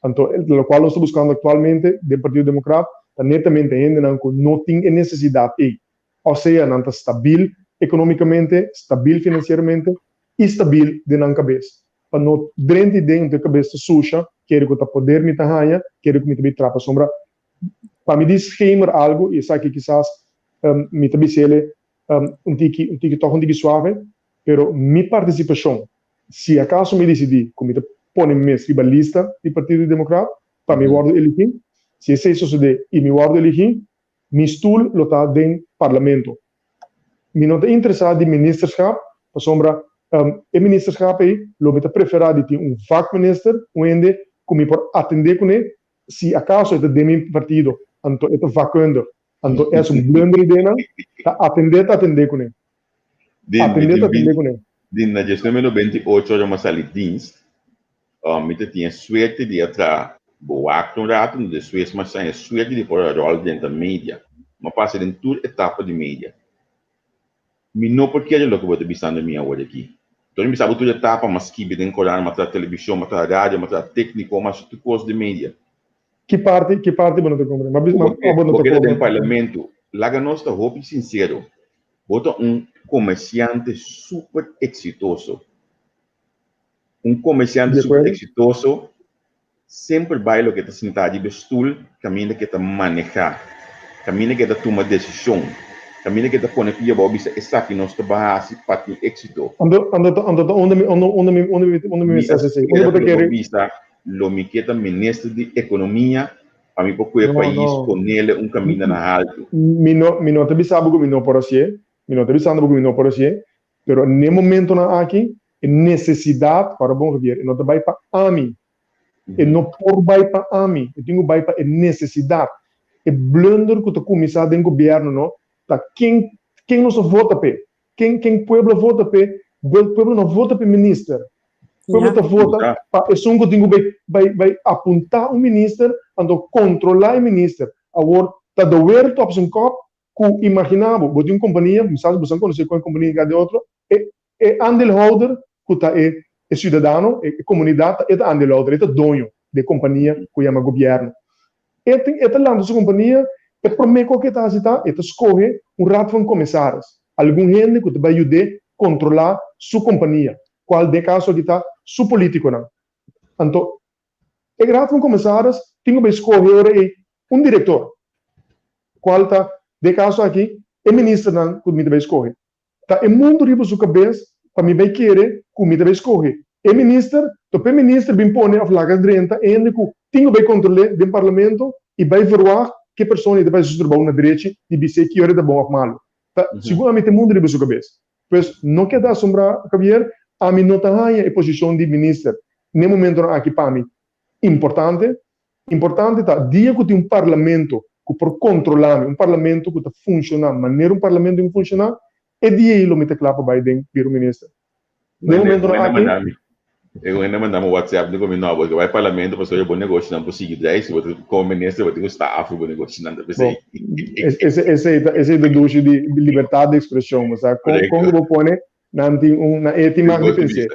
Então, o qual nós estamos buscando atualmente, do Partido Democrata, está netamente gente que não tem necessidade aí. Ou seja, não está estável economicamente, estável financeiramente e estável de na cabeça. Para não dentro da cabeça suja, quero que está poder me tahanha, quero que me tabi trapa sombra. Para me dizer algo, e sabe que quizás me tabicele um tique suave, pero mi participação, se acaso me decidir, como me põe me escreva lista do Partido Democrata, para me guardo elegir, se isso suceder e me guardo elegir, mi stoel lo está dentro do parlamento. Me não está interessado em ministerschap, para sombra, e ministerschap aí, lo me está preferado de um vakminister, onde como por atender com ele, se acaso é de meu partido, então é vacando. Então, é blunder ideia, atender com ele. Atender com ele. Na gestão número 28, eu me dienst, eu tinha suerte de entrar boa um rato, de suerte, mas tinha suerte de pôr a rol dentro da mídia. Mas passei em toda etapa de mídia. Me não porque eu não vou estar na minha hora aqui. Então, eu sabe toda etapa, mas que me tem colar, mas a televisão, mas a rádio, mas a técnico, mas tudo coisa de mídia. Que parte não te compreendo? Porque no parlamento, lá nós está roupa sincero, bota comerciante super exitoso. Comerciante super exitoso sempre vai lo que está sentado de stool, caminha que está manejar, caminha que está tomar decisão, caminha que está põe pia bobi essa que nós está base para ter êxito. Onde me estás assim? Onde você quer? Lo me queda ministro de economia para mim porque o país com ele caminho na alto. Me não te bisabo que me não por assim, pero no momento na aqui é necessidade para bom Javier, não te vai para a mim, e não por vai para a mim, eu tenho vai para necessidade, é blunder que tu começar dentro do governo, não? Tá quem nos vota pe, quem pueblo vota pe, o pueblo não vota pe ministro. Como está vota, é só que tenho vai apontar ministro, ando controlar o ministro. Agora está doer top sem cop, que imaginava, vou ter uma companhia, sabe, você conhece qual companhia de outro, é andeelhouder, que está e cidadão, e comunidade, e ande l'altro, e dono de companhia que chama governo. E lá na sua companhia, e por meio que está e escolhe rato de comissários. Algum gente que vai ajudar a controlar sua companhia. Qual de caso que está, su político não. Então, e rato de comissários, tem que escolher diretor. Qual está, de caso aqui, é ministro não, que me vai escolher. Tá, é muito riba sua cabeça, para mim vai querer, que me vai escolher. E ministro, o ministro vem pôr a flaga direita, e ele tem que controlar do parlamento e vai ver que pessoa vai se trabalhar na direita e dizer que hora é bom ou malo. Tá, seguramente é muito riba sua cabeça. Pois, não quer dar sombra, Javier, a mim não está a posição de ministro. No momento aqui para mim, importante tá, dia que tem parlamento que por controlar, parlamento que está funcionando, maneira parlamento tem que funcionar, e dia ele me claro para Biden, primeiro-ministro. No momento aqui, eu ainda mandamos um WhatsApp no não, porque vai parlamento para fazer bom negócio, não possível, daí se você como ministro vai ter que estar bom negócio, não deve ser. Esse é do duche de liberdade de expressão, mas como vou pôr na ética de pensar.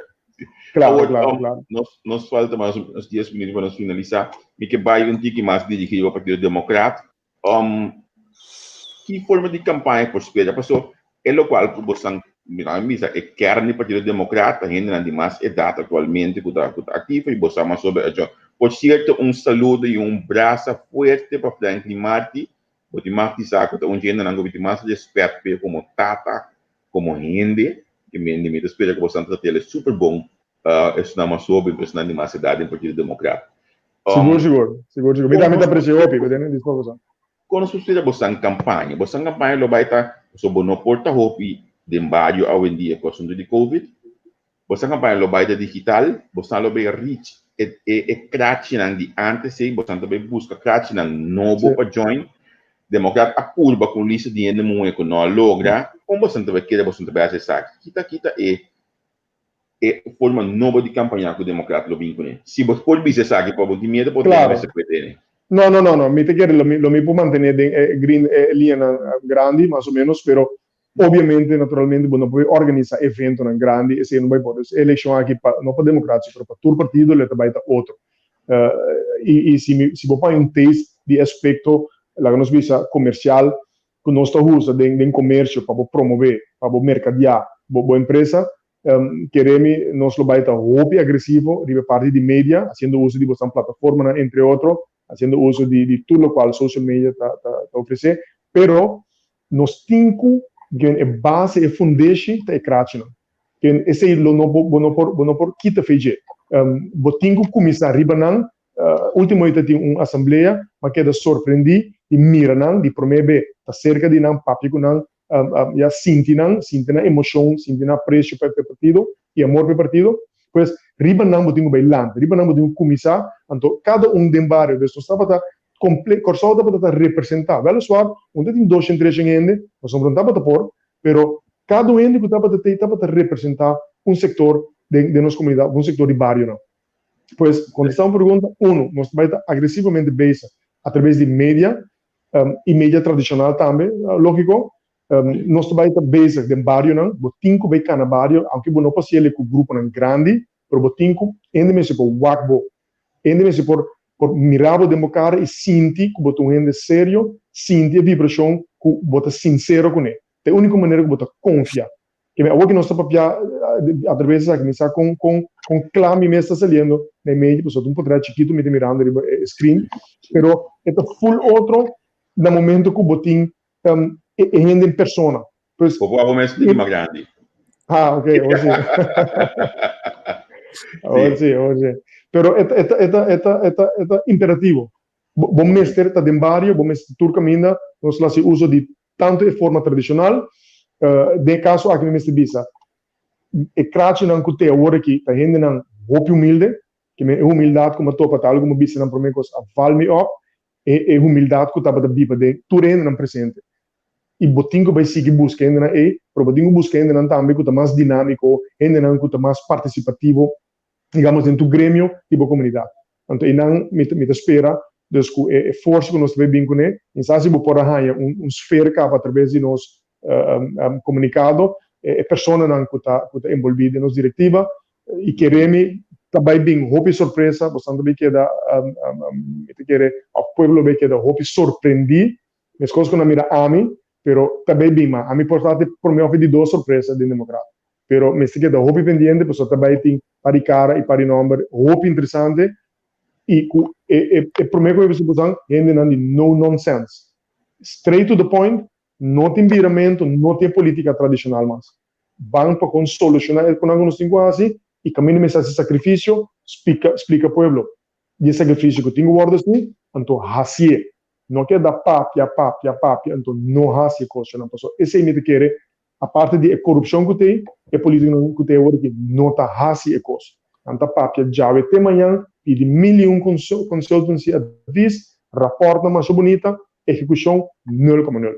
Claro. Nós falta mais uns 10 minutos para nós finalizar. E que vai um tique mais dirigido ao Partido Democrata. Que forma de campanha por espera? Passou, é o qual você misa é carne do Partido Democrata, ainda não tem mais idade atualmente que está ativa e você mais sobre isso. Por certo, saludo e braço forte para Franklin Martin, porque Martin sabe que um dia não tem mais respeito como Tata, como Hindi, que me espera que você tenha super bom. Isso não é sobre isso não tem mais idade no Partido Democrata. Seguro. Me dá pressão, desculpa. Quando você em campanha lo vai estar sobre no porta-roupa de bairro hoje em dia com o assunto de Covid. Você campanha lo vai estar digital, você lo vai reach e crash de antes, você também busca crash novo para join. Democrata a curva com lista de dinheiro muito que não logra, como você também quer, você também acessar. Kita é forma nova de campanha que o democrata lo vincula. Se você pode dizer aqui para você medo pode ter essa coisa. No, mi te quiere lo mi può mantenere green linea grandi, más o menos, pero ovviamente, naturalmente, non puoi organizzare eventi grandi e se non vai poter. Elezione aqui non per democrazia, però per tutto partito le vai da altro. E si può fare un test di aspetto, la nostra vita commerciale, con nostra uso del commercio, per promuovere, per mercadeare, per impresa, queremos nos lo vai da hobby agressivo, di parte di media, facendo uso di questa piattaforma, entre otros, haciendo uso de todo lo cual social media ofrece, pero nos cinco que é base e fundation tá ecrachino. Que esse lo no por kita feije. Botingo começar ribanan, último ita tem assembleia, mas queda surpreendi e miranan de promebe tá cerca de nan papi kunan ya sintina emoção, sintina preço para partido e amor para partido. Pues ribanan botingo bailante, ribanan botingo começar, então cada dem barrio de estava corso para representar. Velo suave, onde tem 200 300 gente, nós somos não para por, pero cada ente que estava para representar setor de nossa comunidade, setor de barrio não. Pues quando estamos pergunta, nós vai estar agressivamente base através de mídia e mídia tradicional também, lógico. Nós vai estar base de barrio não, botinco vai cada barrio, aunque não possa ele com grupo não grande, pero botinco, ainda mesmo por wakbo, ainda mesmo por mirar o democrata e sentir que botou gente sério, sentir a vibração que bota sincero com ele. É a única maneira que bota confiar. Que agora que nós estamos através da começar com clame mesmo está saindo na mídia, pessoal, um pouco chiquito me mirando no screen, pero é full outro no momento que botin é gente em persona. Pues provavelmente é mais grande. Ok, hoje. Pero é imperativo. Bom mestre está em barrio, bom mestre turca ainda, nós lá se usa de tanto de forma tradicional, de caso aqui mestre bisa. É crache não que tem agora que a gente não hope humilde, que é humildade como topa tal como bisa não promete a valme up, é humildade que estava da bipa de tureno não presente. E botingo vai seguir buscando na pero botingo buscando na também que está mais dinâmico, ainda não que está mais participativo, digamos, dentro do grêmio e da comunidade. Então, não me espera, é força que nós também bem com ele, e se você pode arranjar esfera que através de nós comunicado, é pessoa não que está envolvida na nossa diretiva, e queremos também bem roupa surpresa, bastante bem que da o povo bem que da roupa surpreendi, mas coisas que não mira a mim, pero também bem mas a mim portanto por mim houve de duas surpresas de democrata, pero me sei que da roupa pendente, pessoa também tem para cara e para nome, roupa interessante e por mim que eu vou gente não de no nonsense, straight to the point, não tem viramento, não tem política tradicional mais, vão para solucionar com alguns cinco assim e caminho me esse sacrifício, explica pueblo. E esse sacrifício que tenho guardas assim, então hasie. Não quer dar papia, então não hasie coisa, não passou. Esse é me quer a parte de corrupção que tem, é política que tem agora que não tá hasie coisa. Então papia já vai ter manhã e de 1.000 consultancy advice, raporta mais bonita, execução 0,0.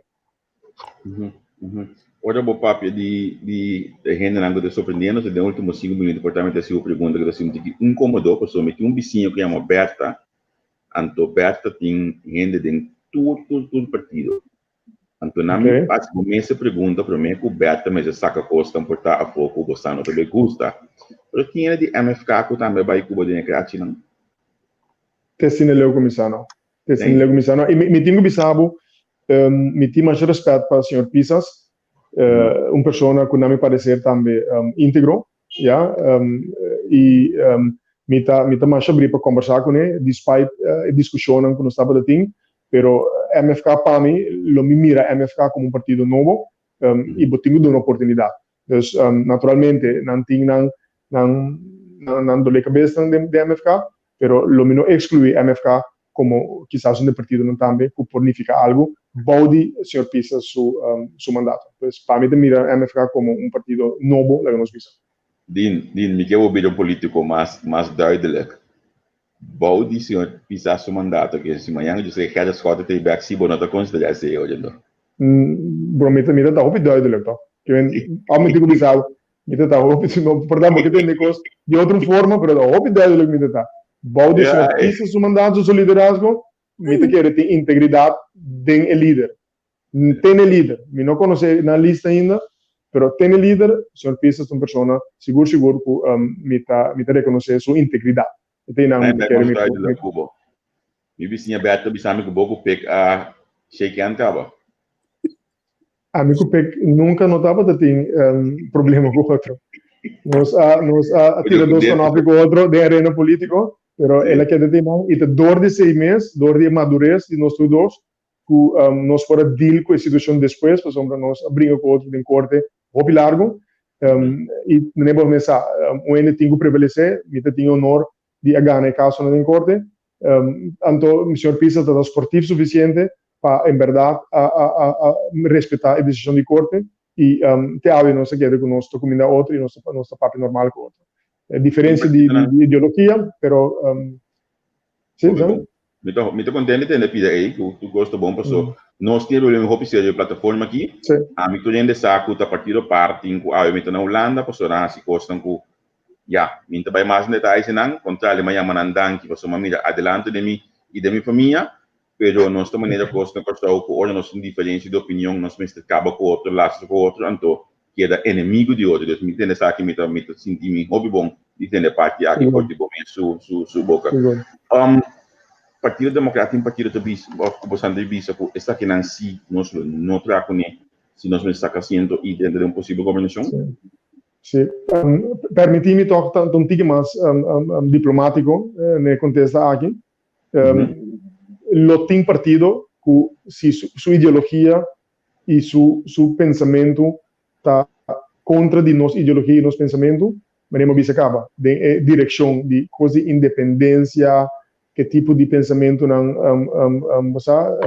Ora, o papel de gente não está surpreendendo, se de últimos 5 minutos, portanto, essa é a pergunta que eu que incomodou, porque me tinha um vizinho que chama Berta, então Berta tem gente de todo partido. Então, na minha parte, começa a pergunta para mim, que o Berta, mas saca costa, portar a pouco, gostando, também gosta. Mas quem é de MFK, que também vai Cuba Democrática, não? Tessine leu comissário. Tessine leu comissário. E me tinha bisabo, me tinha mais respeito para o senhor Pisas, uma pessoa que não me parecer também íntegro, já, e me tá mais abrir para conversar com ele, despite a discussão que nós estava tendo, pero MFK para mim, lo me mira MFK como partido novo, e botinho de uma oportunidade. Então, naturalmente, não tenho não dole cabeça de MFK, pero lo me não exclui MFK como quizás um partido não também, que pornifica algo, Baudi, senhor Pisa, su mandato. Então, para mim, mira MFK como um partido novo, lá que nós vimos. Din, me quer ouvir um político mais duidelijk. Baudi, senhor Pisa, su mandato, que se amanhã eu sei que cada escola tem back, se bonita considerar se eu olhando. Bromita, mira, tá roupa duidelijk, tá? Que vem, ao me digo bizarro, mira, tá roupa, perdão, porque tem negócio de outra forma, mas tá roupa duidelijk, mira, tá. Baudi, senhor Pisa, su mandato, su liderazgo, mita quer ter integridade de líder. Tem líder, me não conhece na lista ainda, mas tem líder, senhor Pisa é uma pessoa seguro que me tá reconhecer sua integridade. Tem não me quer me Cuba. Me vizinha Beto bisame que bogo pek a shake hand cava. Amigo pek nunca notava que tem problema com outro. Nós tiradores com outro de arena político. Pero ela quer dizer não, e a dor de 6 meses, dor de madurez de nós todos, que nós fora deal com a situação depois, por exemplo, nós abrimos com outro em corte, roupa largo, e nem vou começar, o N tem que prevalecer, e tem honor de ganhar caso no em corte, então, o senhor Pisa está esportivo suficiente para, em verdade, a respeitar a decisão de corte, e te abre não se queda com nós, comida outro, e nosso papel normal com outro. Diferença de ideologia, pero sim, sabe? Me tô contente de ter aí, que tu gosta bom passou. Nós temos uma oficina de plataforma aqui. A mim tô indo saco da partido parte em que eu meto na Holanda, passou na se costam com já, me vai mais detalhes não, contrário, mas manandan que passou mamira adelante de mim e de minha família, pero nós também ainda costam passou com olha nós diferença de opinião, nós me acaba com outro, laço com outro, então que é inimigo de outro, Deus me entende sabe que me sentir me hobby bom, entende parte aqui pode bom su boca. Partido Democrático em partido de bis, bastante bisa por esta que não se nós não trago nem se nós me está fazendo e dentro de uma possível governação. Sim. Permiti-me tocar um tique mais diplomático no contexto aqui. Lo tem partido que se sua ideologia e su pensamento está contra de nossa ideologia e nosso pensamento, mas não se acaba de direção de coisa independência, que tipo de pensamento não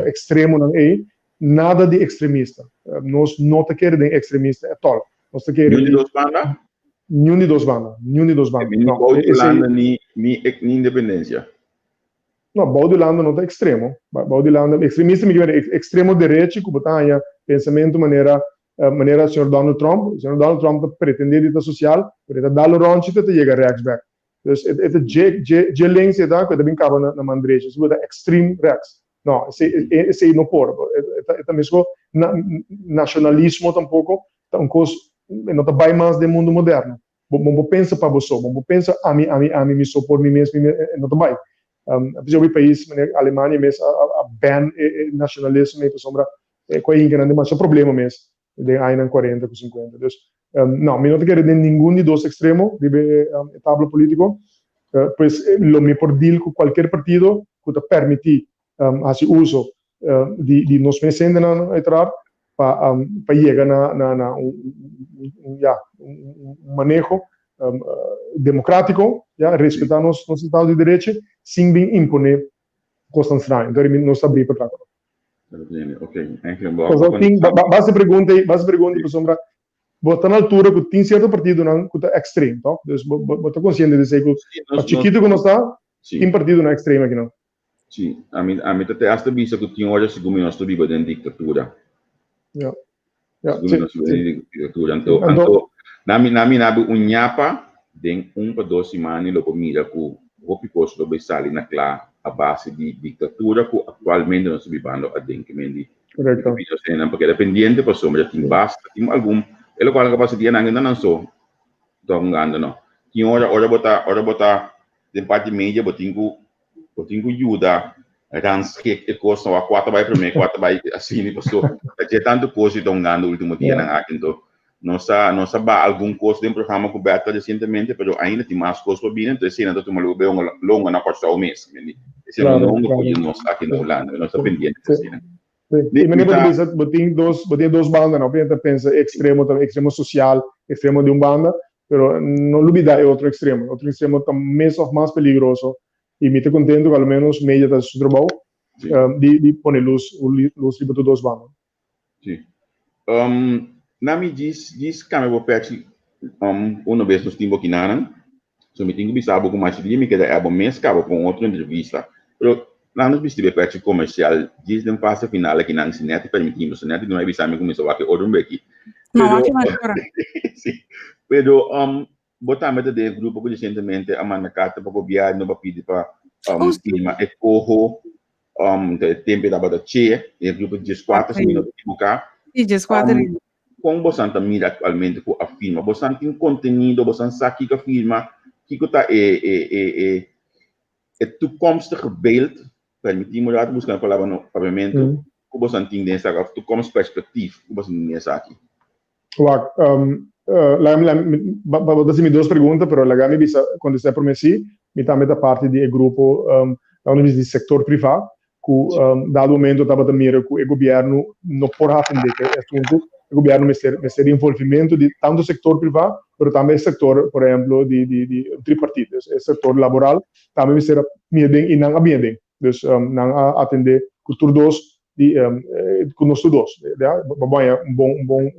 extremo não é, nada de extremista. Nós não queremos de extremista é tal. Nós queremos nenhum de duas bandas. Nenhum de duas bandas. Não pode Holanda nem independência. Não, Baudilanda não é extremo. Baudilanda extremista me diz extremo direito, que botanha pensamento maneira o senhor Donald Trump. O senhor Donald Trump pretende dita social, pretende dar o ronche até chegar reaxback. Então, é lens é da que bem cava na mandreja, isso é extreme reax. Não, esse não pode. É mesmo nacionalismo tampouco, então não está bem mais do mundo moderno. Vamos pensar para você, vamos pensar a mim me sou por mim mesmo, não também. Apesar do país, a Alemanha mesmo, a ban nacionalismo, mesmo sombra, com a grande mas é problema mesmo, de aí 40 com 50. Não, me não te quero de nenhum de dois extremos, de tabla político, pues lo me por deal com qualquer partido que te permite fazer uso de nos meses na entrar para chegar na um manejo democrático, respetar nos Estados de Direito, sem bem imponer coisas estranhas. Então, não está abrindo para trás. Ok, basta pergunta, por sombra, botar na altura que tem certo partido que está extremo, tá? Então, botar consciente de dizer que o chiquito que não está, tem partido na extrema aqui não. Sim, a mim até hasta vista que tinha hoje segundo nós estou vivo dentro ditadura. Segundo nós dentro ditadura. Então, na minha unhapa den para 2 semanas logo mira que o picos do besali na clá a base de ditadura que atualmente nós vivendo a dentro mendi. Correto. Porque dependente para sombra tem basta, tem algum ele qual capacidade não só tô ngando não. Tinha hora botar de parte média botinho ajuda ranskek e coisa a 4 vai primeiro 4 vai assim pastor é tanto coisa então ngando último dia na então nossa ba algum coisa de programa coberto recentemente mas ainda tem mais coisas para vir então esse ainda tu maluco bem longa na costa o mês esse não pode nós aqui na Holanda nós está pendente assim né e me lembro de botin dois bandas não pensa extremo social extremo de banda pero não olvidar é outro extremo também mais peligroso e me estou contente que ao menos meia da seu trabalho de pôr luz para dois bandas. Sim. Na me diz que eu peço uma vez nos timbo quinaran, so me tenho bisabo com mais dia me queda é bom mês cabo com outra entrevista. Pero lá nos bistive peço comercial diz de fase final aqui na internet permitimos net não é bisame começou aqui outro aqui. Pero botamos de grupo que recentemente a manacata para copiar no papel para firma e corro tempo da bada che e grupo de 4 minutos de buscar e de 4 com bastante mira atualmente com a firma bastante conteúdo bastante saque que a firma que está é toekomstige beeld permitimos lá buscar a palavra no pavimento com bastante tendência a toekomstige perspectief com bastante nessa aqui Vou duas perguntas, pero la gami bisa quando você promessi, mi também da parte de grupo de setor privado, que dado momento estava também que o governo não pode atender que assunto, o governo ser envolvimento de tanto setor privado, pero também setor, por exemplo, de tripartite, setor laboral, também ser bem e não bem, então não atender cultura dos com nós todos, bom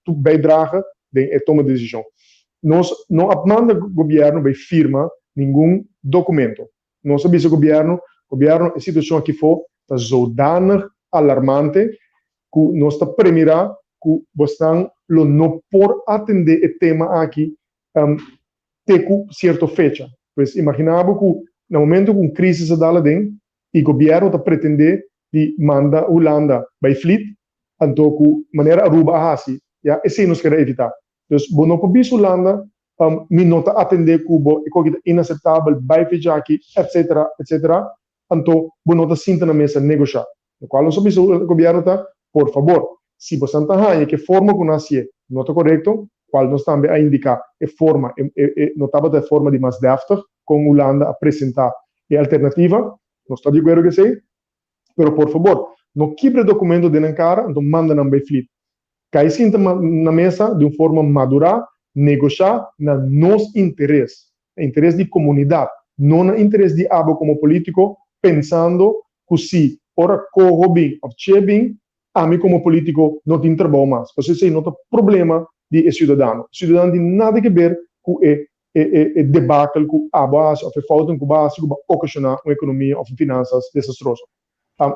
bijdragen de toma de decisão. Nós não manda o governo vai firma nenhum documento. Nós sabemos que o governo a situação aqui foi está zodanig alarmante que nós está premirar que você não pode atender o tema aqui com certa fecha. Pois imaginava que no momento com crise se dá lá dentro e o governo está pretender de mandar a Holanda by fleet, então de maneira aruba assim, já esse nós queremos evitar. Então, não podemos Holanda, me não está atender Cuba, e coisa inaceitável, by fleet aqui, etc. Então, não está sinta na mesa negociar. No qual nós sabemos o governo está, por favor, se você está aí, que forma que nasce não está correto, qual nós também a indicar a forma, não estava da forma de mais deftig, com Holanda apresentar a alternativa. Não estou de acordo com isso, mas, por favor, não quebre documento de cara, então manda na Bfleet. Cai sim na mesa de uma forma madura, negociar na nosso interesse de comunidade, não no interesse de abo como político, pensando que se ora corro bem ou che bem, a mim como político não tem trabalho mais. Porque se não tem problema de cidadão. O cidadão tem nada a ver com debacle com a base, ou falta de base, que vai ocasionar uma economia ou finanças desastrosas.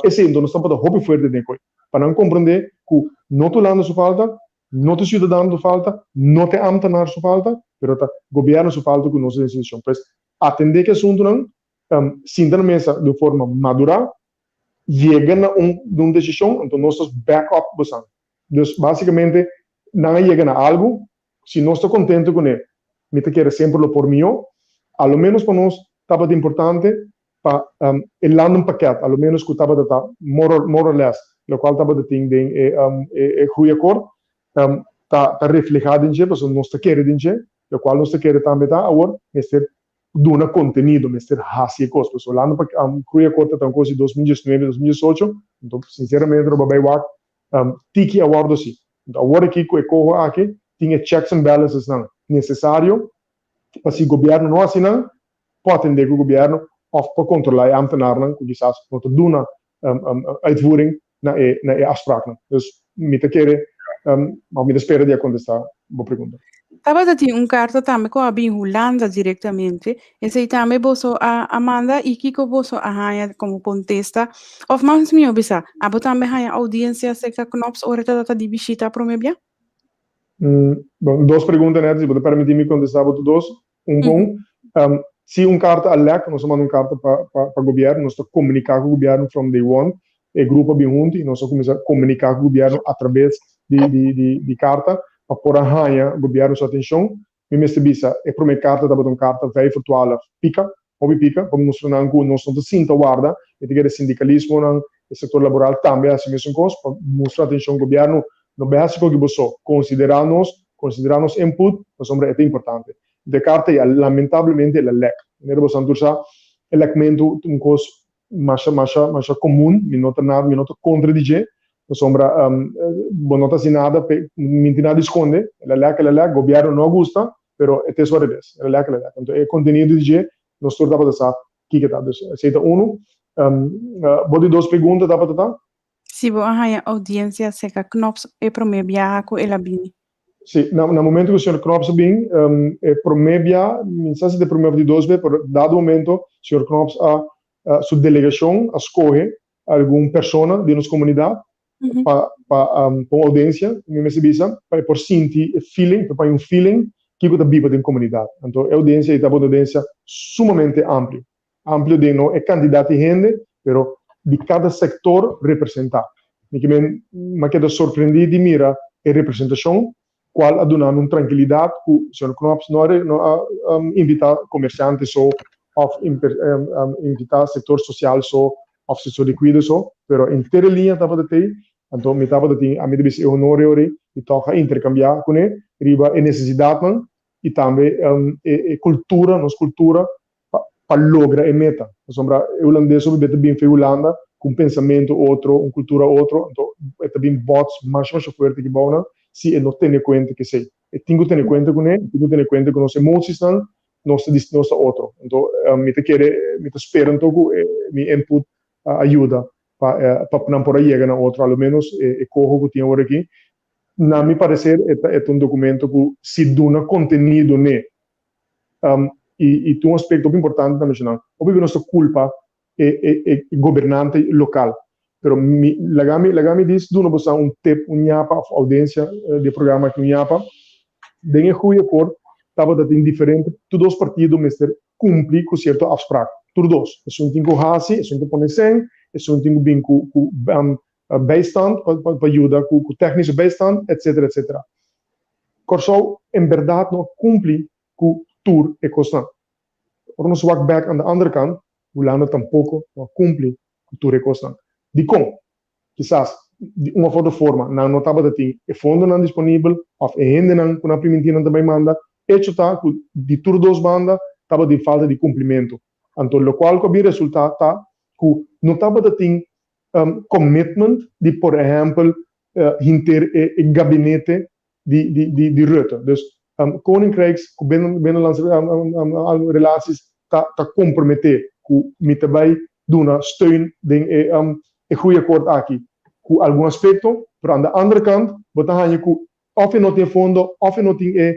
Esse então nós estamos para roubar forte de coisa, para não compreender que não te lando sua falta, não te cidadão sua falta, não te ambtenaar sua falta, mas o governo sua falta com nossa instituição. Pois atender que assunto não, sinta na mesa de forma madura, chega a uma decisão, então nossos backup buscam. Então basicamente não chega a algo se nós estamos contentes com ele, me te quer sempre por mim, ao menos para nós, estava importante para el um paquete, ao menos que estava more or less, o qual estava de ting ding goede akkoord, tá reflejado em porque nós te quer em o qual nós te quer também tá agora, mister duna conteúdo, mister hasi coisa, porque lá no goede akkoord tá coisa 2019, 2018, então sinceramente não vai wak, tiki award assim, então agora aqui com eco aqui tinha checks and balances não necessário para se o governo não assinar, pode atender o governo of para controlar a ambtenaren, que quizás não doen na uitvoering na afspraken. Dus me te querer, maar me espera de contestar a pergunta. Estava dando carta também com a Holanda diretamente, e se também boso a Amanda e Kiko boso a Haya como contesta, of mais me obisa, abo também Haya audiência seca knops ora data di visita pro me bia? Bom, duas perguntas, né? Se você permitir me contestar por todos, bom. Se carta alec, nós mandamos carta para o governo, nós comunicar com o governo from day one, e grupo bem junto, e nós começamos a comunicar com o governo através de carta, para pôr a ranha o governo sua atenção, e me bisa, e para minha carta, estava uma carta, vai virtual, pica, para mostrar que nós não sinta guarda, e tem que sindicalismo, o setor laboral também, assim mesmo coisa, para mostrar atenção ao governo, no básico que você considerar-nos input, nós somos é importante. De carta, lamentavelmente, ele é lec. Nero Santursa, elemento coisa mais comum, me nota contradizer, nós somos nota assim nada, mentir nada esconde, ele é lec, governo não gosta, pero é isso é ele é lec. Então, é conteúdo de nós tornamos a saber que está. Aceita pode duas perguntas, dá para tá? Se você a audiência seca knops e pro me bia com ela bini. Sim, no momento que o senhor Knops vem, promebia, mensagem de promebia de 2 vezes, por dado momento, o senhor Knops a sua delegação escolhe alguma pessoa de nossa comunidade para audiência, me visa, para por sentir feeling, para feeling que está vivo da comunidade. Então, a audiência é uma audiência sumamente ampla. Amplo de não é candidato de gente, mas de cada sector representar. Me quedo surpreendido de mira a representação, qual a donar uma tranquilidade que o Sr. Knops não invitar comerciantes ou invitar setor social ou setor de cuidado, mas inteira linha estava de ter, então me estava de ter a minha vez honore e toca intercambiar com ele, riba a necessidade e também a cultura, nossa cultura para lograr a meta. Sombra holandês sobre bem feio Holanda, com pensamento outro, uma cultura outro, então é também votos mais forte que bom, se não tem conta que sei. E tenho que ter conta com ele, tenho que ter conta com nossas emoções, nossa outro. Então, me espera então que meu input ajuda para não por aí chegar na outro, ao menos é corro que tinha agora aqui. Na me parecer é um documento que se dona conteúdo né. E tem um aspecto muito importante também, óbvio que nossa culpa é governante local. Pero lagami diz do não botar nhapa audiência de programa que nhapa bem é ruim por estava da diferente todos os partidos mister cumprir com certo abstract todos é tingo hasi é ponesen é tingo bem com beistand para ajudar com técnico beistand etc. Corso em verdade não cumpre com tour e constante por nos walk back aan de andere kant Holanda tampouco não cumpre com tour e constante de como, quizás, de uma outra forma, não estava de ter o fundo não disponível, ou a renda não, com a primitiva também manda, está de todas as bandas, estava de falta de cumprimento. Então, o qual que o resultado está, que não estava de ter commitment de, por exemplo, ter o gabinete de Rutte. Dus, Koninkrijks, que binnenlandse relaties, está comprometer, que me também dá steun de é goede akkoord aqui com algum aspecto, pero aan de andere kant, botar hanha que of não tem fundo, of não tem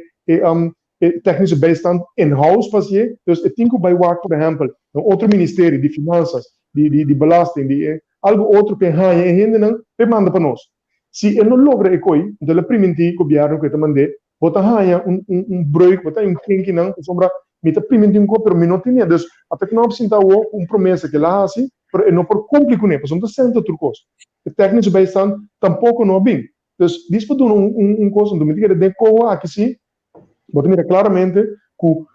técnico bijstand in-house fazer, dus eu tenho que vai work, por exemplo, um outro ministério de finanças, de belasting, de algo outro que hanha e ainda não manda para nós. Se ele não logra ecoi, então ele permitir que o governo que te mande, botar hanha break, botar que não, sombra, me te permitir um copo, mas não tinha, dus até que não apresenta promessa que lá assim, pero não por cumprir com ele, porque não sente outra coisa. O técnico bijstand tampouco não é bem. Dus, disso para coisa, não me diga de coa aqui sim, Bota mira claramente que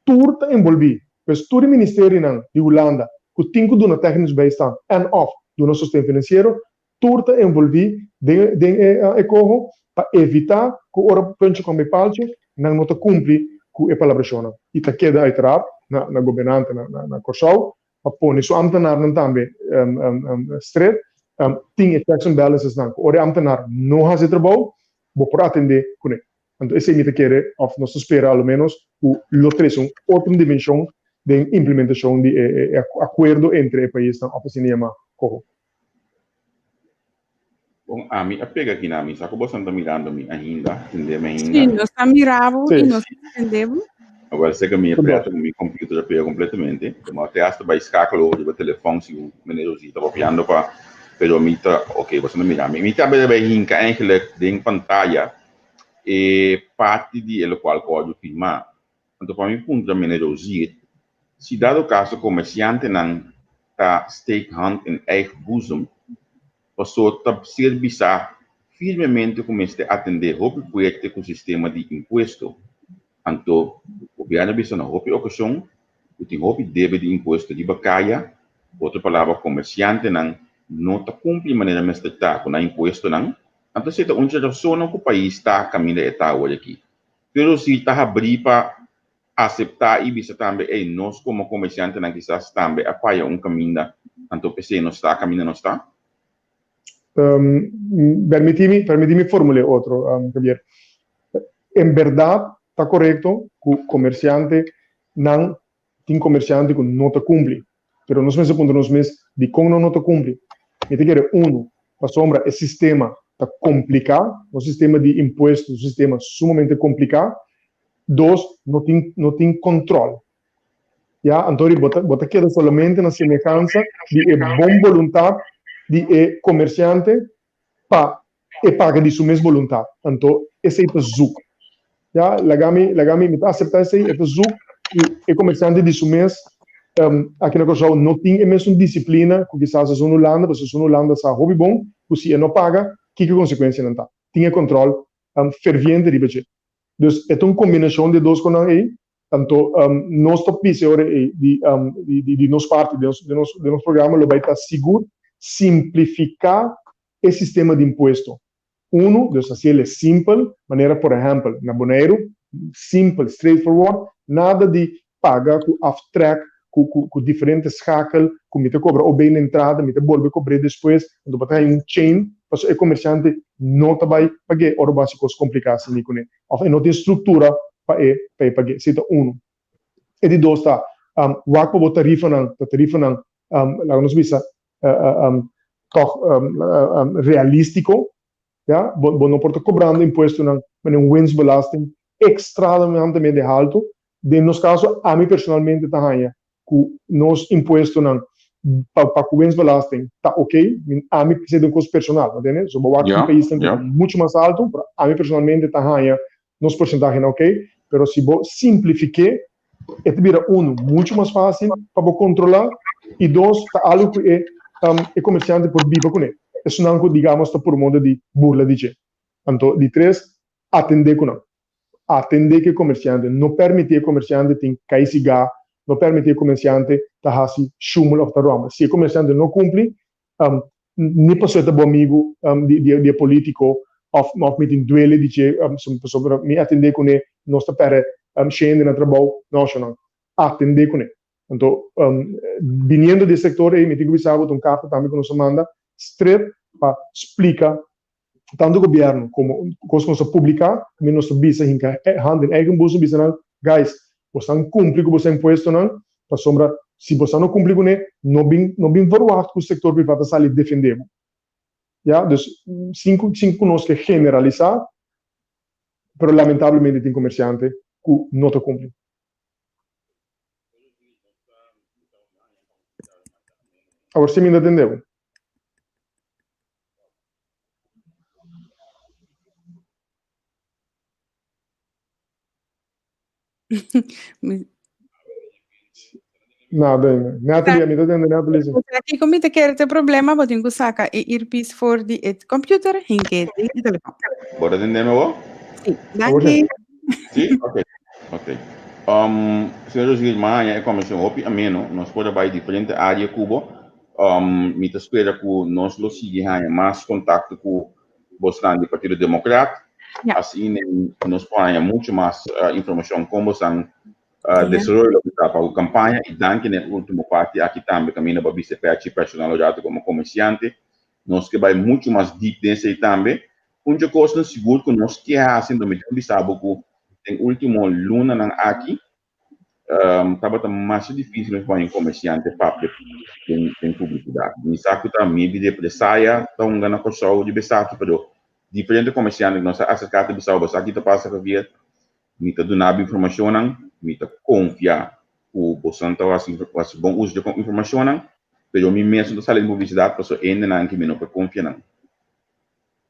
turta envolvi, pues todo o Ministério de Holanda, que tem que dar uma técnica bijstand en of do nosso sistema financeiro, turta envolvi de ecogo para evitar que o ora penso come palce não nota cumpri com a palavra chona. E tá queda uiteraard na governante na Corsau, para pôr isso ambtenaar também straight, tem checks and balances não. Ora ambtenaar não faz esse trabalho, vou por atender com ele. Então, esse é o que quer, ou nós espera, ao menos, o loteção, outra dimensão de implementação de acordo entre os países na oficina Coho. Bom, a mim, pega aqui na minha, só que você está mirando ainda, entendeu? Sim, nós estamos mirando e nós entendemos. Agora, sei que a minha preta com o meu computador já pega completamente. Então, até hasta vai escáculo do telefone, se o menino estava piando para, pero mim tá, ok, você não mira. Mim tá bem bem, eigenlijk, de pantalla, e parte de ele qual pode filmar. Então, para mim, ponto da menino se dado o caso, o comerciante não está stake hand em eigen boezem, passou a serviçar firmemente começa a atender o projeto com o sistema de imposto. Então, o governo bisa na hopi ocasião, o tem hopi deve de imposto de bacaia, outra palavra, comerciante não está cumpre maneira mais está com o imposto não. Então, se onde a zona que o país está caminhando está hoje aqui. Pero se está abrir para aceitar e bisa também, nós como comerciante não quizás também apoia caminho, então PC não está caminhando não está. Permitimi formule outro, Javier. En verdad, está correcto que o comerciante não tem comerciante que não te cumpre. Pero nós mesmos quando nós mesmos de como não te cumpre, me te quer para sombra, o sistema está complicado, o sistema de impostos, o sistema sumamente complicado. Dois, não tem controle. Já, então, bota queda somente na semelhança de boa vontade de comerciante para paga de sua mesma vontade. Então, esse é o zoom. Já, lagami me aceitar esse é o zoom e comerciante de sua mesma aqui na Corsau não tem a mesma disciplina que quizás é na Holanda, porque na Holanda está hobby bom, que se não paga, que consequência não está. Tinha controle ferviente de budget. Então, é uma combinação de duas coisas aí. Tanto, nós topis de nossa parte, de nosso programa, vai estar seguro simplificar o sistema de imposto. Então, assim, é simples, maneira, por exemplo, na Bonaire, simple, straightforward, nada de pagar com off-track, com diferentes hackles, com me cobra ou bem na entrada, me volve cobrar depois, então, para ter chain, para o comerciante não vai pagar, ou básicos complicados, ou não tem estrutura para pagar, isso é E de dois, tá, o tarifa não, lá nos visa, realístico, ja, não pode cobrando imposto na winstbelasting extremamente alto. De nos caso, a mim personalmente também, que nos imposto na para o winstbelasting tá ok, a mim precisa de custo personal, entende? So, o país tem muito mais alto, a mim personalmente também, nos porcentagem ok, mas se vou simplificar, é vira muito mais fácil para controlar e dois, tá algo que é comerciante por viva com ele. Isso não é, digamos, por modo de burla de gente. Então, de três, atender com ele. Atender que o comerciante, não permitir que o comerciante tenha caicigar, não permitir que o comerciante tenha chúmulo ou taroma. Se o comerciante não cumpre, nem passou de bom amigo de político, ou me tem duele de gente, sobre me atender com ele, não está para cheio de trabalho, não. Atender com ele. Então, vindo desse setor, me digo que sabe, um carta também que nos manda, straight para explicar tanto o governo como coisas publicar, também nós bisa hinka hand em eigen bolso bisa não, guys, você não cumpre com você imposto não, para sombra, se você não cumpre com ele, não bem forward que o setor privado sair defender. Já, então, cinco nós que generalizar, mas lamentavelmente tem comerciante que não te cumpre. Agora, se me entendeu? Nada, Natalie, me entende, Natalie? Aqui como te quer ter problema, vou ter que sacar earpiece for the computer, hinke de telefone. Bora entender meu? Sim, daqui. Sim? Ok. Ok. Senhor José Maia é comissão OPI, a menos, nós podemos ir diferente área Cuba. Me espera que nós lo sigamos mais contato com o Partido Democrata. Yeah. Assim, nós podemos muito mais informação como são Yeah. desenvolver para a campanha e danke na última parte aqui também caminho para vice-presidente personalizado como comerciante. Nós que vai muito mais deep nesse também. Onde coisa seguro que nós que assim do mesmo sabe que em último luna nan aqui estava mais difícil para um comerciante para tem publicidade. Me sabe que também de empresária está ganhando com saúde de saco para diferente comerciante nós acercar de saúde aqui está passa para ver me está dando informação me está confiar o porcento assim bom uso de informação pero me mesmo está saindo publicidade para só ainda não que me não confia não.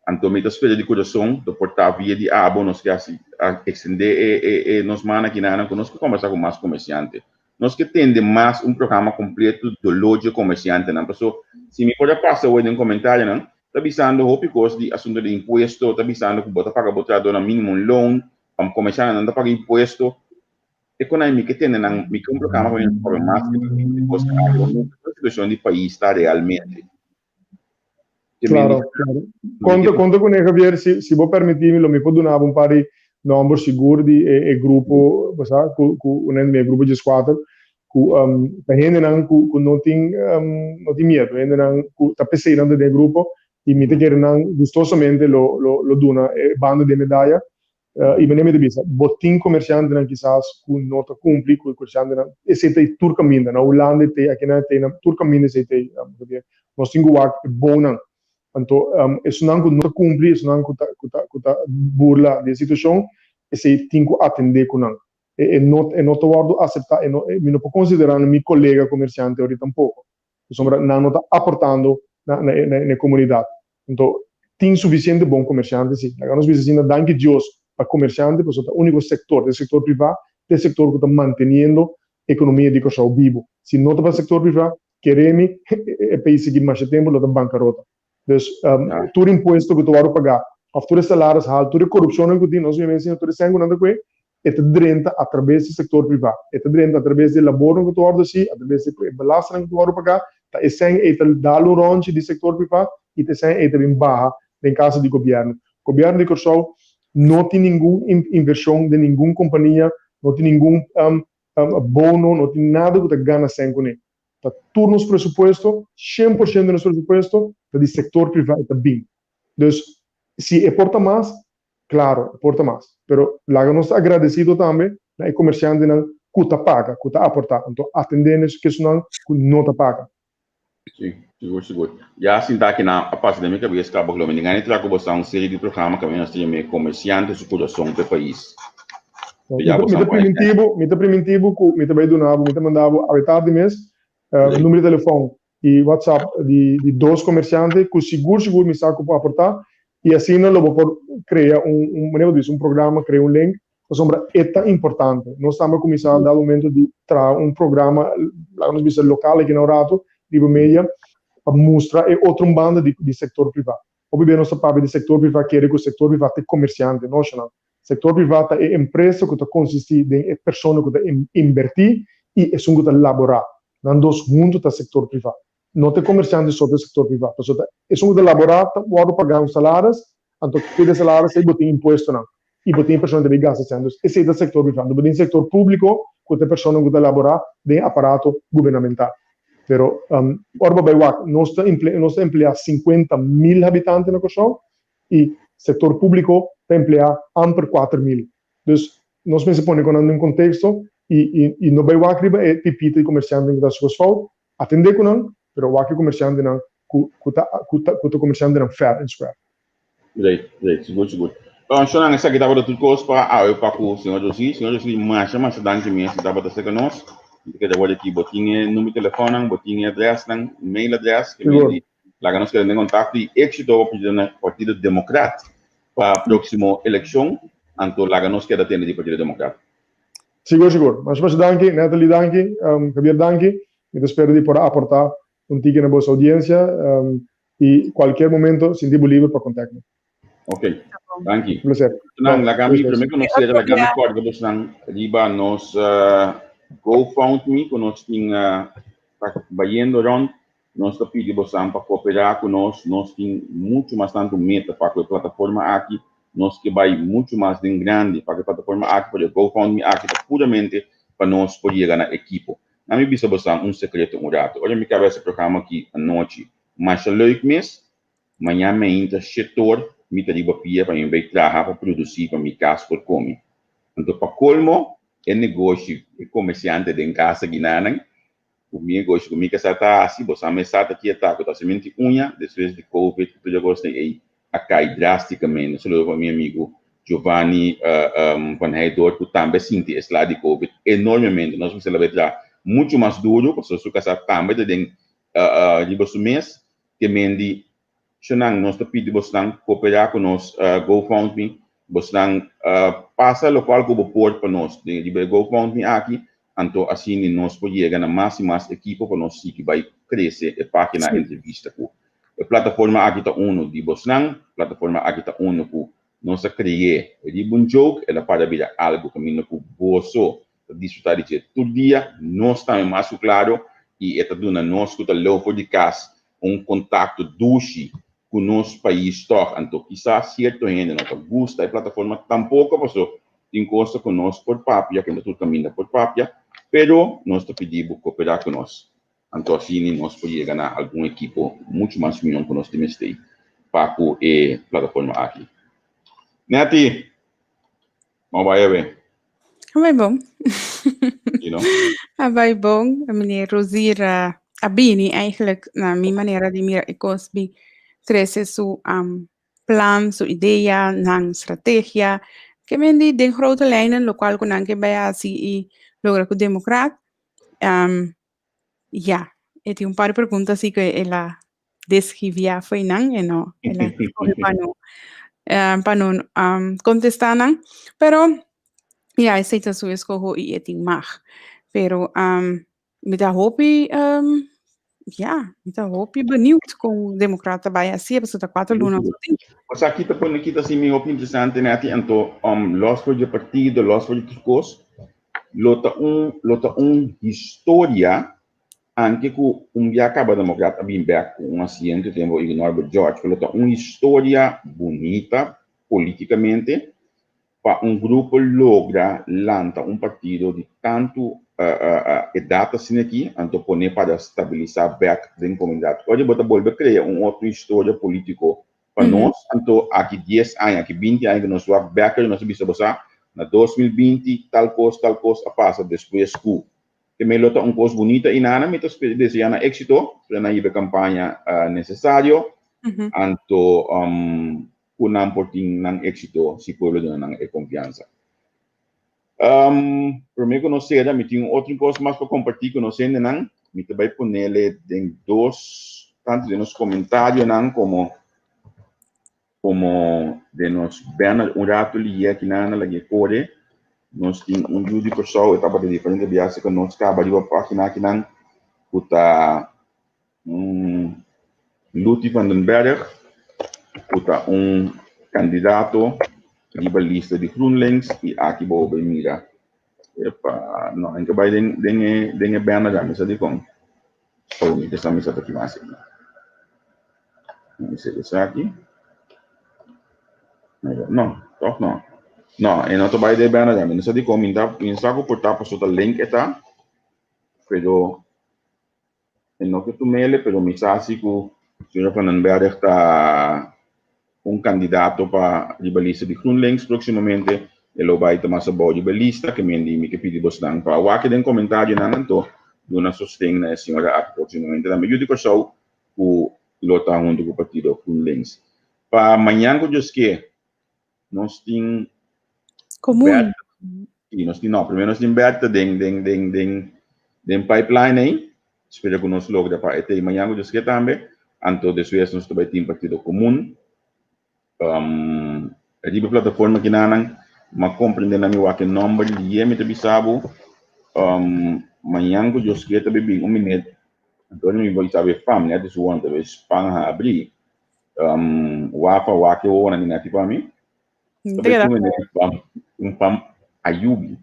Então, me espera de coração, do portar via de abo, nós que assim, extender nos mana aqui na conosco conversar com mais comerciantes. Nós que tende mais programa completo do loja comerciante, não? Pessoal, se me pode passar hoje em comentário, não? Está visando o coisa de assunto de imposto, está visando que bota paga botado na minimum loan, para comerciante não paga imposto. Econômico que tem, não? Me que programa para mais que a situação do país está realmente. Claro, claro. Conto con Javier, se vuoi permettermi, mi può donare un pari numero sicuro di gruppo, sa, cu un mio gruppo di squadra, cu gente nan cu non tin miedo, gente nan cu tapese nan del gruppo, e mi te che nan gustosamente lo dona e bando di medaglia. I menemi de bisa, botin comerciante nan quizás cu nota cumpli cu comerciante nan e se te turca minda, na Holanda te aqui na te na turca minda se te, nós tingu wak bonan. Então, isso não cumpre, isso não burla da situação, e se tem que atender com não. E não estou aceitar, e não estou considerando meu colega comerciante ahorita tampouco. Não está aportando na comunidade. Então, tem suficiente bom comerciante, sim. Nós precisamos dar Deus para comerciante, porque é o único setor, do setor privado, do setor que está mantendo a economia de coisa vivo. Se não está para o setor privado, queremos o país seguir mais tempo, está bancarrota. Dus todo imposto que tu vai pagar, a todos os salários, a toda a corrupção que tem, nós vemos em todo o sangue nada que é drenta através do setor privado, é drenta através do labor que tu vai fazer, através da belasting que tu vai pagar, tá é sangue é dalo ronche do setor privado e tá sangue é também barra em caso de governo. O governo de Corsol não tem nenhuma inversão de nenhuma companhia, não tem nenhum bono, não tem nada que tu ganha sangue com ele. Tá tudo nos pressupostos, 100% nos pressupostos, do setor privado também. Então, se importa mais, claro, importa mais. Mas lá nós agradecido também, o comerciante não custa paga, custa aportar. Então, atendendo que isso não está paga. Sim, seguro. Já assim daqui na parte da minha cabeça, acaba que ninguém traga uma série de programas que nós temos comerciantes de coração do país. Me primitivo, me também donava, me mandava a metade do mês, número de telefone e WhatsApp de dois comerciantes que seguro me saco para aportar e assim não vou criar um programa, criar um link, é tão importante. Nós estamos começando a dar o momento de trazer um programa lá no local aqui na Orato, de média, para mostrar outro banda de setor privado. Obviamente, nossa parte de setor privado quer que o setor privado é comerciante, nacional. Setor privado é empresa que consiste em pessoas que invertir e é que laborar. Não dos juntos do setor privado. Não tem comerciante só do setor privado. É que laborar, pode pagar os salários, então que salários aí botem imposto não. E botem pessoas que gastam sendo. Esse é do setor privado. Botem setor público, que tem pessoas que laborar de aparato governamental. Pero orba baiwak, nós empregamos 50.000 habitantes na Corsol e setor público está empregando amper 4.000. Então, nós pensamos com um contexto e no baiwak riba é tipito de comerciante que dá suas faltas, atender com não, pero wak comerciante não, que comerciante não fair and square. Right, seguro. Então, nós nessa aqui dava tudo coisa para o senhor José, mas danke mesmo, dava da seca nós. Que agora aqui botinha número de telefone, botinha adresse, e-mail adresse, que me lá nós queremos contato e êxito para o Partido Democrata para a próxima eleição, então lá nós queremos atender o Partido Democrata. Seguro. Mas danke, Natalie danke, Javier danke, me espero de poder aportar ticket na vossa audiência e qualquer momento sentir livre para contactar. Ok. Thank you. Placer. Nang lagami Yes, yes. primeiro conhecer lagami corda dos nang riba nos GoFundMe conosco ting bayendo around nós pedimos para cooperar conosco, nós temos muito mais tanto meta para que a plataforma aqui, nós que vai muito mais de grande para que a plataforma aqui, para o GoFundMe aqui, puramente para nós poder chegar na equipe. Na minha vista, secreto, rato. Olha, minha cabeça programa aqui à noite, mas leuk mês, amanhã me entra setor, me tariba pia para mim vai trabalhar para produzir para minha casa por comer. Então, para colmo, é negócio, é comerciante de casa guinanang, o meu negócio, comigo que está assim, você me está aqui está com a semente unha, depois de Covid, que eu gostei aí, a cai drasticamente. Só para meu amigo Giovanni Van Heidor, que também sente esse lado de Covid enormemente. Nós vamos celebrar muito mais duro, porque se você também tem de mês, que mendi, senang nós pedimos cooperar com nós GoFundMe, você passa local que o pôr para nós, de GoFundMe aqui. Então, assim, nós podemos chegar a mais e mais equipe para nós que vai crescer a página de entrevista. A plataforma aqui está de Bosnan, a plataforma aqui está que nós criamos. É um jogo, ela para vir algo que nós gosto de desfrutar de todo dia, nós estamos mais claro, e está dando nós que está por de casa contato duche com o nosso país. Então, quizás certo ainda não gosta da plataforma, tampouco passou. Encosta conosco por papia, que tudo caminha por papia, pero nós te pedimos cooperar conosco. Então, assim, nós podemos ganhar algum equipo muito mais união que nós temos aí para a plataforma aqui. Neti, vai bem. Vai bom. You know? Vai bom. A meneer Rosier Abini, eigenlijk, na mijn manier de mira Ecosby, trece su plan, su idea, nang strategia, que mendi den grote lijnen, lokaal kunan ke bij si logra ku democrat. Ja, het un par de preguntas así que ela describía foi nang, no, ela pano contestanan, pero ja, aceita su escojo y eting mag. Pero met de hopi, ja, met de hopi benieuwd com democrata bij assim, a pessoa tá 4 lunas. Mas aqui está pondo aqui assim meio interessante, né? Então, los for de partido, los for de coisas, lota história, anche que dia acaba democrata bem back com acidente tempo ignorar George, lota história bonita politicamente, para grupo logra lança partido de tanto data assim aqui, então poner para estabilizar back da comunidade. Hoje bota volver criar outra história político para nós, então aqui 10 anos, aqui 20 anos que nós vamos back, nós vamos na 2020 tal coisa a passa depois que também lota coisa bonita e nada, mas desejando êxito para na campanha necessário, então kunang porting ng éxito si pueblo doon ng confiança. Primeiro conhecer, me tinha outra coisa mais para compartilhar conhecendo nang, me também ponele em tanto de nos comentários nang como de nos bem rato ali aqui na lagi core, nós tem judi pessoal etapa de diferente biasa que nós acaba de página aqui nang puta Luti van den Berg, puta candidato di lista di GroenLinks e aqui bobe mira. Epa, no, anche vai denge bene da mesa di con. Oh, mi sta mesa aqui mais. Mi se isso aqui. No, toch no. No, e non to vai de bene da mesa di con, mi sta portar sotto il link eta. Pero no que tu mele, pero mi sa si ku signor Van den Berg está candidato para a lista de GroenLinks proximamente, ele vai tomar essa boa lista, que me pedi bastante para o aqui tem comentário na então, do nosso sustento na senhora proximamente, também eu digo só o lota junto com o partido GroenLinks. Para amanhã que eu que nós tem comum, e nós tem não, primeiro nós tem beta den pipeline aí, espero que nós logra para até amanhã que eu que também, então depois nós também tem partido comum. Di plataforma que nanang compreende na minha number de me bisabo manhã que eu esqueci também bem minuto então me vou saber fam né desse one da vez pang abrir wafa wake o na tipo a mim Hindi ka um pam Ayubi.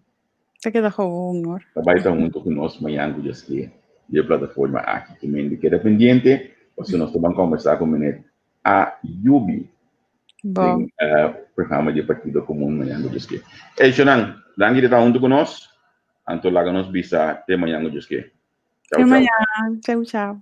Kita ko honor. Trabalha junto conosco amanhã, que de plataforma aqui também de queda pendiente. Você nós vamos conversar com o Ayubi. Bom. Programa de Partido Comum amanhã, que. Shonan, danke de estar junto conosco. Anto lá nos bisa até amanhã, que. Até amanhã. Tchau, tchau.